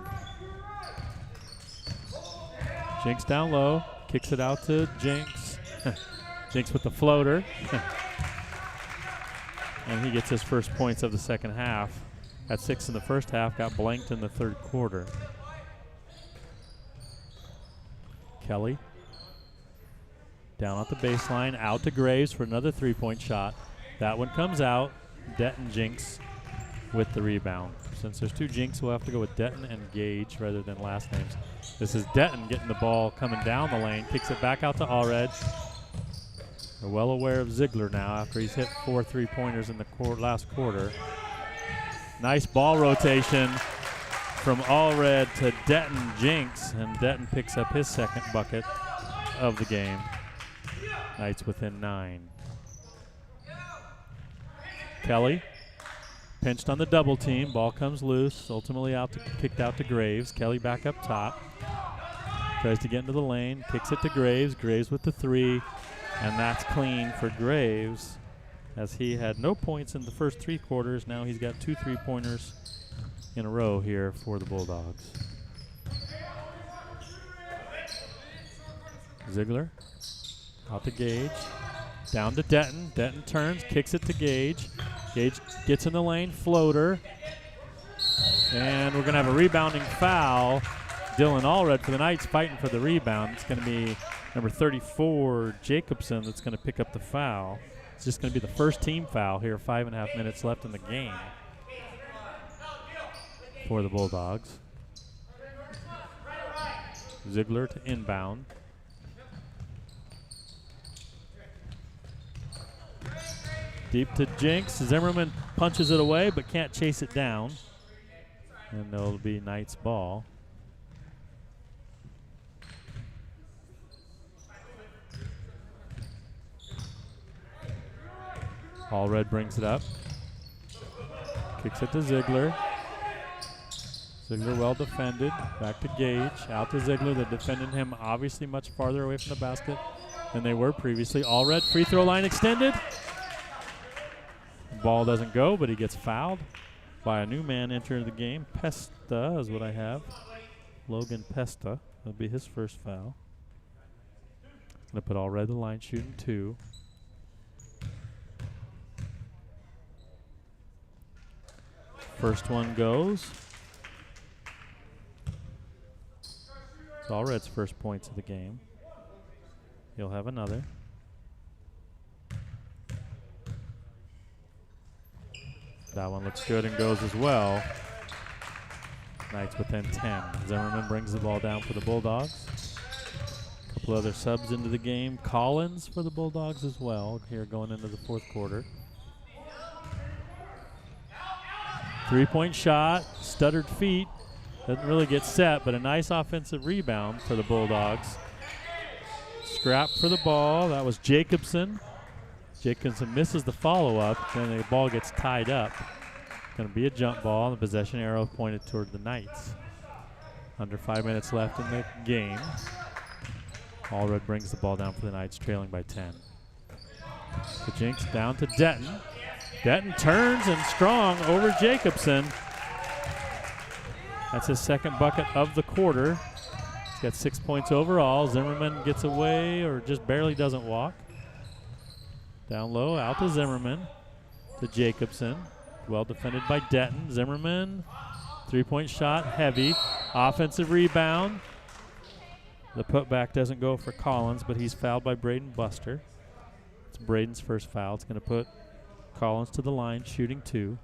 Jinks down low, kicks it out to Jinks. Jinks with the floater. And he gets his first points of the second half. At 6 in the first half, got blanked in the third quarter. Kelly down at the baseline, out to Graves for another 3-point shot. That one comes out. Denton Jinks with the rebound. Since there's 2 Jinks, we'll have to go with Denton and Gage rather than last names. This is Denton getting the ball coming down the lane, kicks it back out to Allred. We're well aware of Ziegler now after he's hit 4 3-pointers in the last quarter. Nice ball rotation from Allred to Denton Jinks, and Denton picks up his second bucket of the game. Knights within 9. Kelly pinched on the double team. Ball comes loose. Ultimately kicked out to Graves. Kelly back up top. Tries to get into the lane. Kicks it to Graves. Graves with the 3. And that's clean for Graves, as he had no points in the first 3 quarters. Now he's got 2 3-pointers in a row here for the Bulldogs. Ziegler out to Gage. Down to Denton. Denton turns, kicks it to Gage. Gage gets in the lane, floater. And we're going to have a rebounding foul. Dylan Allred for the Knights fighting for the rebound. It's going to be number 34, Jacobson, that's going to pick up the foul. It's just going to be the first team foul here, 5.5 minutes left in the game for the Bulldogs. Ziegler to inbound. Deep to Jinks. Zimmerman punches it away but can't chase it down. And it'll be Knights ball. Allred brings it up. Kicks it to Ziegler. Ziegler well defended. Back to Gage. Out to Ziegler. They defended him obviously much farther away from the basket than they were previously. Allred, free throw line extended. Ball doesn't go, but he gets fouled by a new man entering the game. Pesta is what I have. Logan Pesta. That'll be his first foul. Going to put Allred the line, shooting 2. First one goes. It's Allred's first points of the game. He'll have another. That one looks good and goes as well. Knights within 10. Zimmerman brings the ball down for the Bulldogs. couple other subs into the game. Collins for the Bulldogs as well here going into the fourth quarter. 3-point shot, stuttered feet. Doesn't really get set, but a nice offensive rebound for the Bulldogs. Scrap for the ball. That was Jacobson. Jacobson misses the follow-up, then the ball gets tied up. Going to be a jump ball, and the possession arrow pointed toward the Knights. Under 5 minutes left in the game. Allred brings the ball down for the Knights, trailing by 10. The Jinx down to Denton. Denton turns and strong over Jacobson. That's his second bucket of the quarter. He's got 6 points overall. Zimmerman gets away or just barely doesn't walk. Down low, out to Zimmerman, to Jacobson. Well defended by Denton. Zimmerman, 3-point shot, heavy. Offensive rebound. The putback doesn't go for Collins, but he's fouled by Braden Buster. It's Braden's first foul. It's going to put Collins to the line, shooting 2.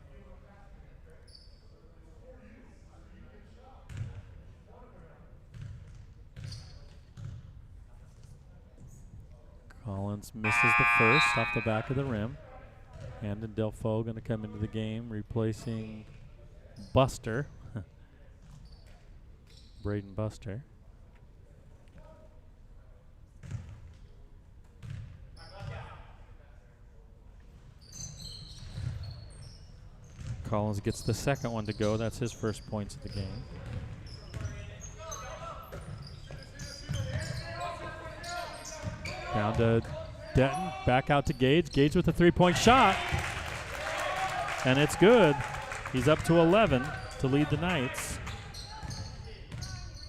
Collins misses the first off the back of the rim. Andon Delfaux going to come into the game, replacing Buster. Braden Buster. Collins gets the second one to go. That's his first points of the game. Down to Denton, back out to Gage. Gage with a 3-point shot. And it's good. He's up to 11 to lead the Knights.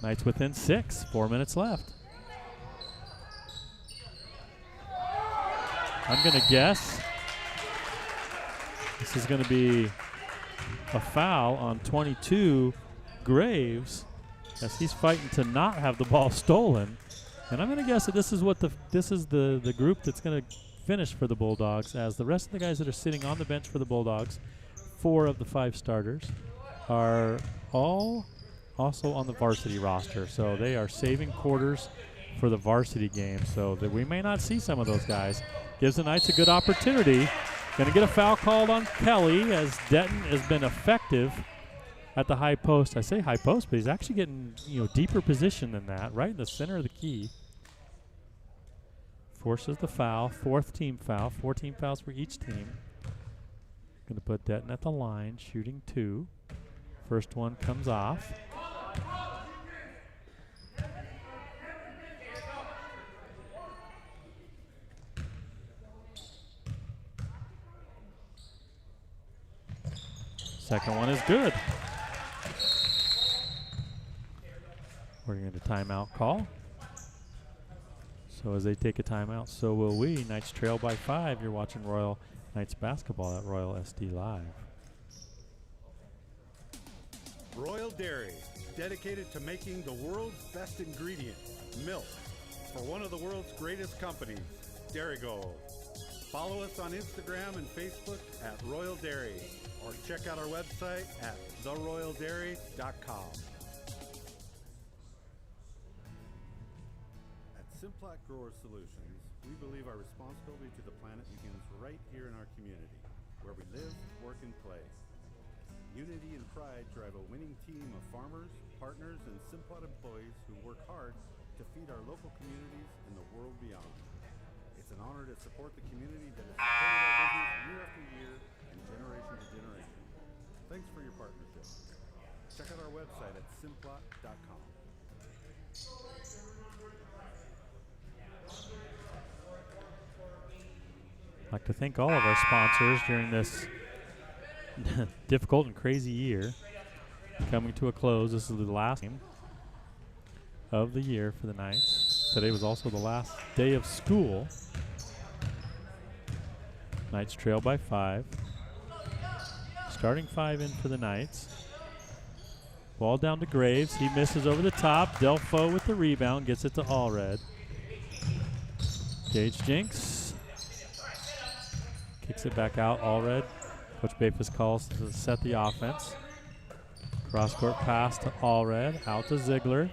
Knights within 6, 4 minutes left. I'm going to guess this is going to be a foul on 22, Graves, as he's fighting to not have the ball stolen. And I'm going to guess that this is the group that's going to finish for the Bulldogs, as the rest of the guys that are sitting on the bench for the Bulldogs, 4 of the 5 starters, are all also on the varsity roster. So they are saving quarters for the varsity game, so that we may not see some of those guys. Gives the Knights a good opportunity. Going to get a foul called on Kelly, as Denton has been effective at the high post. I say high post, but he's actually getting deeper position than that, right in the center of the key. Forces the foul, 4th team foul, 4 team fouls for each team. Going to put Denton at the line, shooting 2. First one comes off. Second one is good. We're going to timeout call. So as they take a timeout, so will we. Knights trail by 5. You're watching Royal Knights basketball at Royal SD Live. Royal Dairy, dedicated to making the world's best ingredient, milk, for one of the world's greatest companies, Dairy Gold. Follow us on Instagram and Facebook at Royal Dairy, or check out our website at theroyaldairy.com. At Simplot Grower Solutions, we believe our responsibility to the planet begins right here in our community, where we live, work, and play. Unity and pride drive a winning team of farmers, partners, and Simplot employees who work hard to feed our local communities and the world beyond. It's an honor to support the community that has supported our business year after year and generation to generation. Thanks for your partnership. Check out our website at simplot.com. I'd like to thank all of our sponsors during this difficult and crazy year. Coming to a close, this is the last game of the year for the Knights. Today was also the last day of school. Knights trail by 5. Starting 5 in for the Knights. Ball down to Graves. He misses over the top. Delfaux with the rebound. Gets it to Allred. Gage Jinx. Kicks it back out. Allred. Coach Bafus calls to set the offense. Cross-court pass to Allred. Out to Ziegler.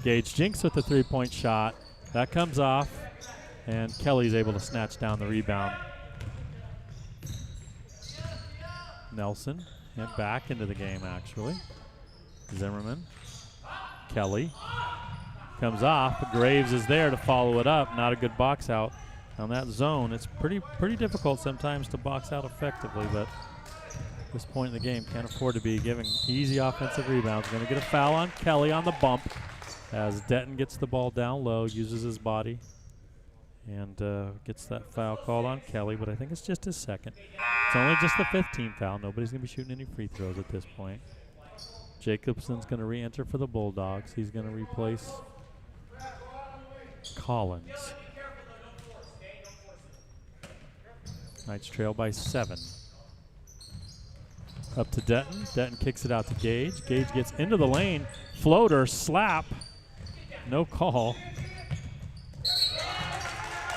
Gage Jinx with the 3-point shot. That comes off, and Kelly's able to snatch down the rebound. Nelson and back into the game, actually. Zimmerman. Kelly. Comes off, but Graves is there to follow it up. Not a good box out on that zone. It's pretty difficult sometimes to box out effectively, but at this point in the game, can't afford to be giving easy offensive rebounds. Going to get a foul on Kelly on the bump as Denton gets the ball down low, uses his body, and gets that foul called on Kelly, but I think it's just his second. It's only just the 5th team foul. Nobody's going to be shooting any free throws at this point. Jacobson's going to re-enter for the Bulldogs. He's going to replace Collins. Knights trail by 7. Up to Denton. Denton kicks it out to Gage. Gage gets into the lane. Floater, slap. No call.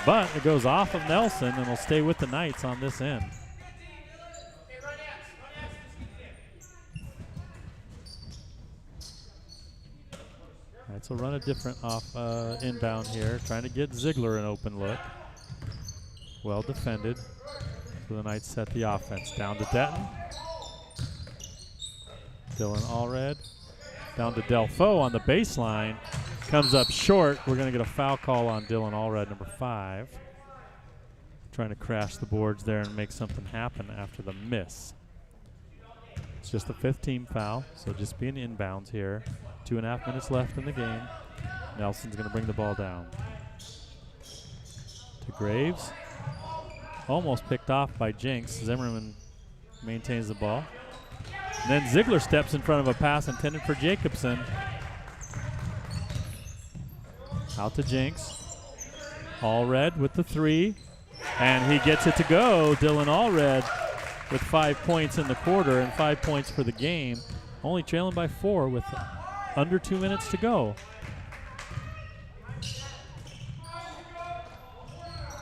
But it goes off of Nelson and will stay with the Knights on this end. Knights will run a different inbound here, trying to get Ziegler an open look. Well defended. So the Knights set the offense. Down to Denton. Dylan Allred. Down to Delfaux on the baseline. Comes up short. We're going to get a foul call on Dylan Allred, number 5. Trying to crash the boards there and make something happen after the miss. It's just the 5th team foul, so just being inbounds here. 2.5 minutes left in the game. Nelson's going to bring the ball down. To Graves. Almost picked off by Jinx. Zimmerman maintains the ball. And then Ziegler steps in front of a pass intended for Jacobson. Out to Jinx. Allred with the 3. And he gets it to go. Dylan Allred with 5 points in the quarter and 5 points for the game. Only trailing by 4 with under 2 minutes to go.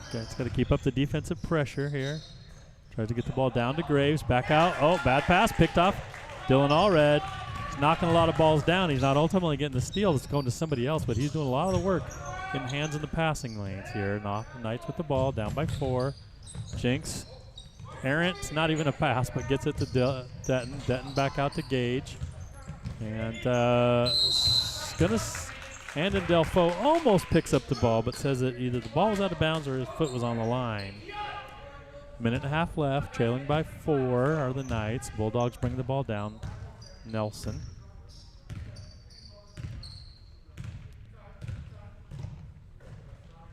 Okay, it's got to keep up the defensive pressure here. Tries to get the ball down to Graves. Back out. Oh, bad pass. Picked off. Dylan Allred. He's knocking a lot of balls down. He's not ultimately getting the steal. It's going to somebody else, but he's doing a lot of the work. Getting hands in the passing lanes here. Knights with the ball. Down by 4. Jinx. Errant. Not even a pass, but gets it to Denton. Denton back out to Gage. And Andon Delfaux almost picks up the ball, but says that either the ball was out of bounds or his foot was on the line. 1.5 left, trailing by 4 are the Knights. Bulldogs bring the ball down. Nelson.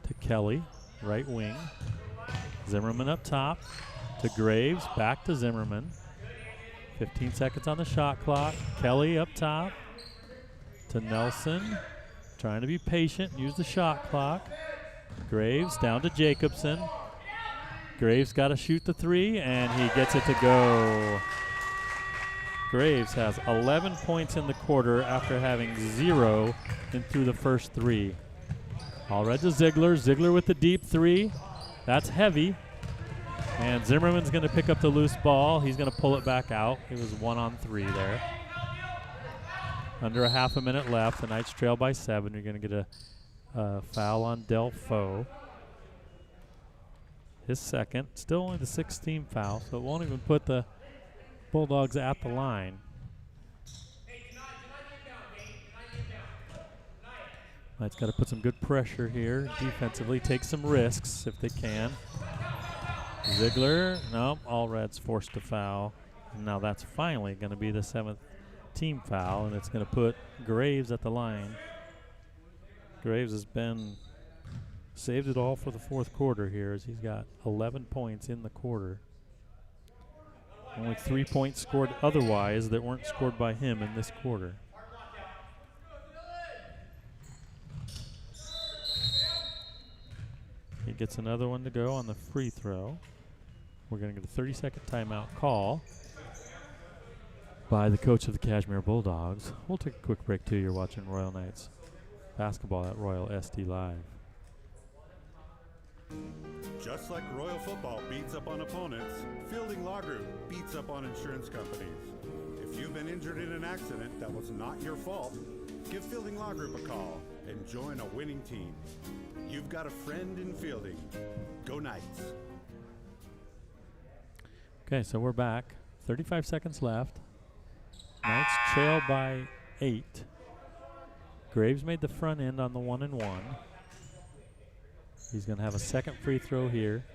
To Kelly, right wing. Zimmerman up top. To Graves, back to Zimmerman. 15 seconds on the shot clock. Kelly up top. To Nelson. Trying to be patient, use the shot clock. Graves down to Jacobson. Graves got to shoot the 3, and he gets it to go. Graves has 11 points in the quarter after having 0 in through the first 3. Allred to Ziegler. Ziegler with the deep 3. That's heavy. And Zimmerman's going to pick up the loose ball. He's going to pull it back out. It was 1-on-3 there. Under a half a minute left. The Knights trail by 7. You're going to get a foul on Delfaux. His second. Still only the 6th team foul, so it won't even put the Bulldogs at the line. Knights got to put some good pressure here defensively. Take some risks if they can. Ziegler. Nope. Allred's forced to foul. Now that's finally going to be the 7th team foul, and it's going to put Graves at the line. Graves has saved it all for the 4th quarter here, as he's got 11 points in the quarter. Only 3 points scored otherwise that weren't scored by him in this quarter. He gets another one to go on the free throw. We're going to get a 30-second timeout call by the coach of the Cashmere Bulldogs. We'll take a quick break, too. You're watching Royal Knights basketball at Royal SD Live. Just like Royal Football beats up on opponents, Fielding Law Group beats up on insurance companies. If you've been injured in an accident that was not your fault, give Fielding Law Group a call and join a winning team. You've got a friend in fielding. Go Knights. Okay, so we're back. 35 seconds left. Knights trail by 8. Graves made the front end on the 1-and-1. He's going to have a second free throw here.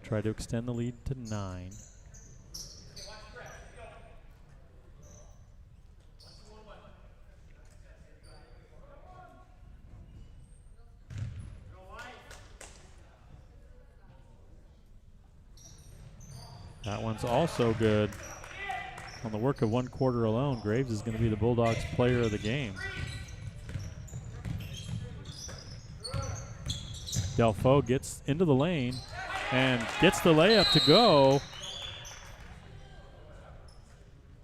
Try to extend the lead to 9. That one's also good. On the work of 1 quarter alone, Graves is going to be the Bulldogs player of the game. Delfo gets into the lane and gets the layup to go.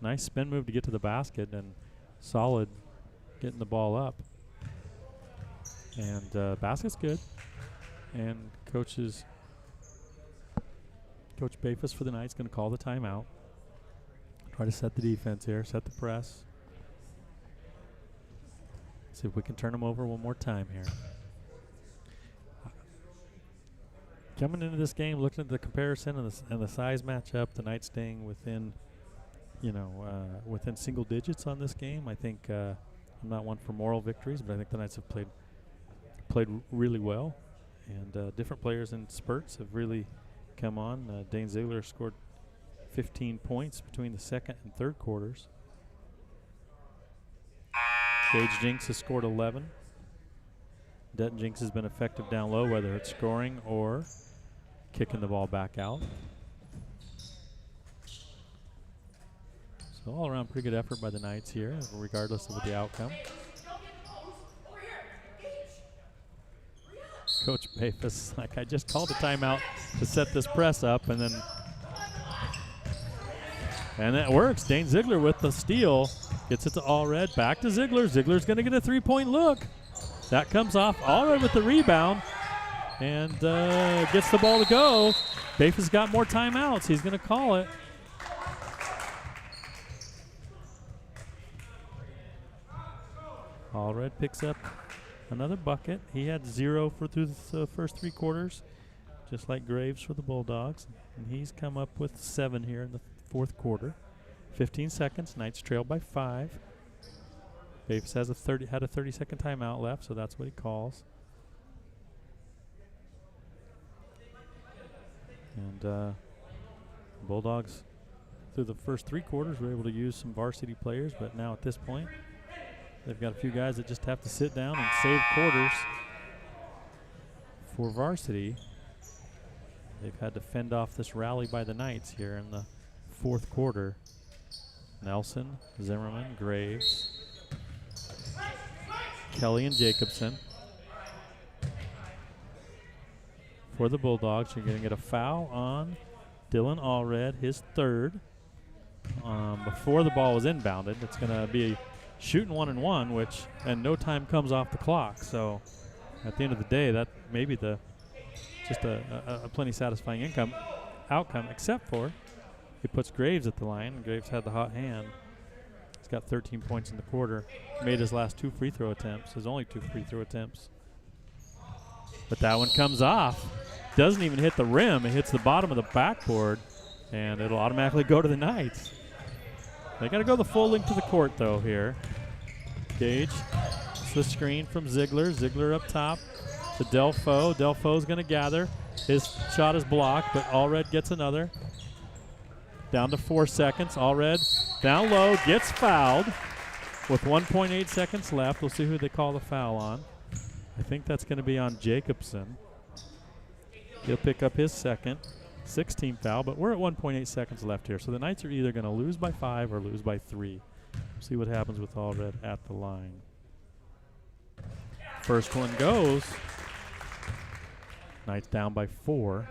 Nice spin move to get to the basket, and solid getting the ball up. And basket's good. And Coach Bafus for the Knights going to call the timeout. Try to set the defense here, set the press. See if we can turn them over one more time here. Coming into this game, looking at the comparison and the size matchup, the Knights staying within, within single digits on this game. I think I'm not one for moral victories, but I think the Knights have played really well, and different players in spurts have really come on. Dane Ziegler scored 15 points between the second and third quarters. Gage Jinks has scored 11. Denton Jinks has been effective down low, whether it's scoring or kicking the ball back out. So all around pretty good effort by the Knights here, regardless of the outcome. Coach Bafus, like, I just called a timeout to set this press up, and that works. Dane Ziegler with the steal. Gets it to Allred. Back to Ziegler. Ziegler's going to get a three-point look. That comes off. Allred with the rebound. And gets the ball to go. Bafus got more timeouts. He's going to call it. Allred picks up another bucket. He had 0 through the first 3 quarters, just like Graves for the Bulldogs. And he's come up with 7 here in the fourth quarter. 15 seconds. Knights trail by 5. Bafus has had a 30-second timeout left, so that's what he calls. And Bulldogs, through the first 3 quarters, were able to use some varsity players, but now at this point, they've got a few guys that just have to sit down and save quarters for varsity. They've had to fend off this rally by the Knights here in the fourth quarter. Nelson, Zimmerman, Graves, Kelly, and Jacobson. For the Bulldogs, you're going to get a foul on Dylan Allred, his third. Before the ball was inbounded, it's going to be shooting 1-and-1, and no time comes off the clock. So at the end of the day, that may be just a plenty satisfying outcome, except for he puts Graves at the line, and Graves had the hot hand. He's got 13 points in the quarter. Made his last 2 free throw attempts, his only 2 free throw attempts. But that one comes off. Doesn't even hit the rim. It hits the bottom of the backboard, and it'll automatically go to the Knights. They got to go the full length to the court, though, here. Gage, it's the screen from Ziegler. Ziegler up top to Delfo. Delfo's going to gather. His shot is blocked, but Allred gets another. Down to 4 seconds. Allred down low, gets fouled with 1.8 seconds left. We'll see who they call the foul on. I think that's going to be on Jacobson. He'll pick up his second, 16th foul, but we're at 1.8 seconds left here. So the Knights are either going to lose by 5 or lose by 3. See what happens with Allred at the line. First one goes. Knights down by 4.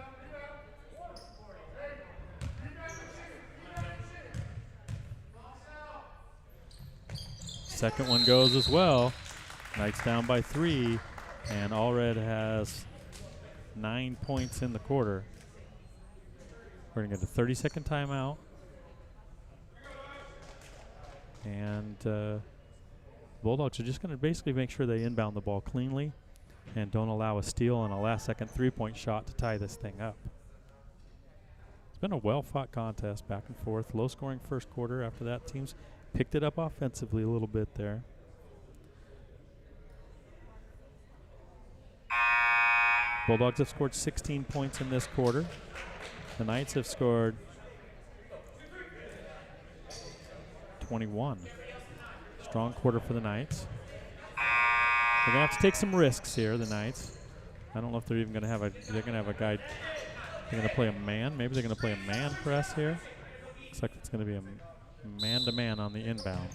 Second one goes as well. Knights down by 3, and Allred has 9 points in the quarter. We're going to get a 30-second timeout. And Bulldogs are just going to basically make sure they inbound the ball cleanly. and don't allow a steal and a last-second three-point shot to tie this thing up. It's been a well-fought contest, back and forth. Low-scoring first quarter. After that, teams picked it up offensively a little bit there. Bulldogs have scored 16 points in this quarter. The Knights have scored 21. Strong quarter for the Knights. They're going to have to take some risks here, the Knights. I don't know if they're even going to have a, they're going to have a guy, they're going to play a man. Maybe they're going to play a man press here. Looks like it's going to be a man-to-man on the inbound.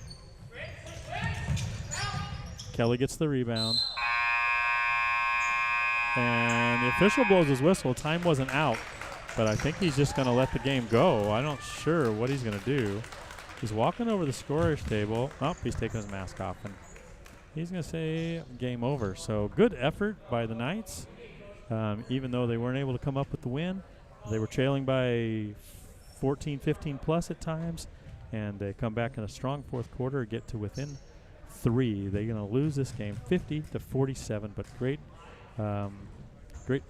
Kelly gets the rebound. And the official blows his whistle. Time wasn't out, but I think he's just going to let the game go. I'm not sure what he's going to do. He's walking over the scorer's table. Oh, he's taking his mask off, and he's going to say game over. So good effort by the Knights. Even though they weren't able to come up with the win, they were trailing by 14, 15 plus at times, and they come back in a strong fourth quarter, get to within 3. They're going to lose this game 50-47, but great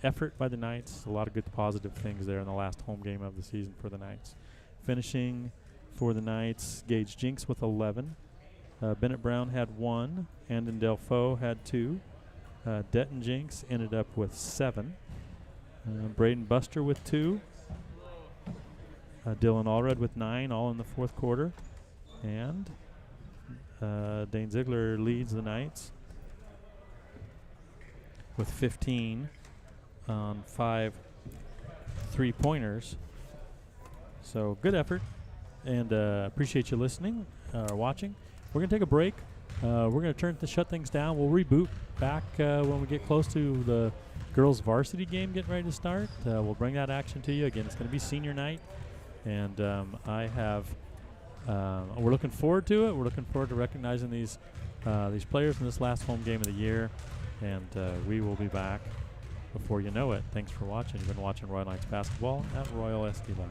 effort by the Knights. A lot of good positive things there in the last home game of the season for the Knights. Finishing for the Knights, Gage Jinks with 11. Bennett Brown had 1. Andon Delfaux had 2. Detton Jinks ended up with 7. Braden Buster with 2. Dylan Allred with 9, all in the fourth quarter. And Dane Ziegler leads the Knights with 15 on 5 3-pointers. So good effort, and appreciate you listening or watching. We're going to take a break. We're going to shut things down. We'll reboot back when we get close to the girls' varsity game getting ready to start. We'll bring that action to you. Again, it's going to be senior night, and we're looking forward to it. We're looking forward to recognizing these players in this last home game of the year, and we will be back before you know it. Thanks for watching. You've been watching Royal Knights basketball at Royal SD Live.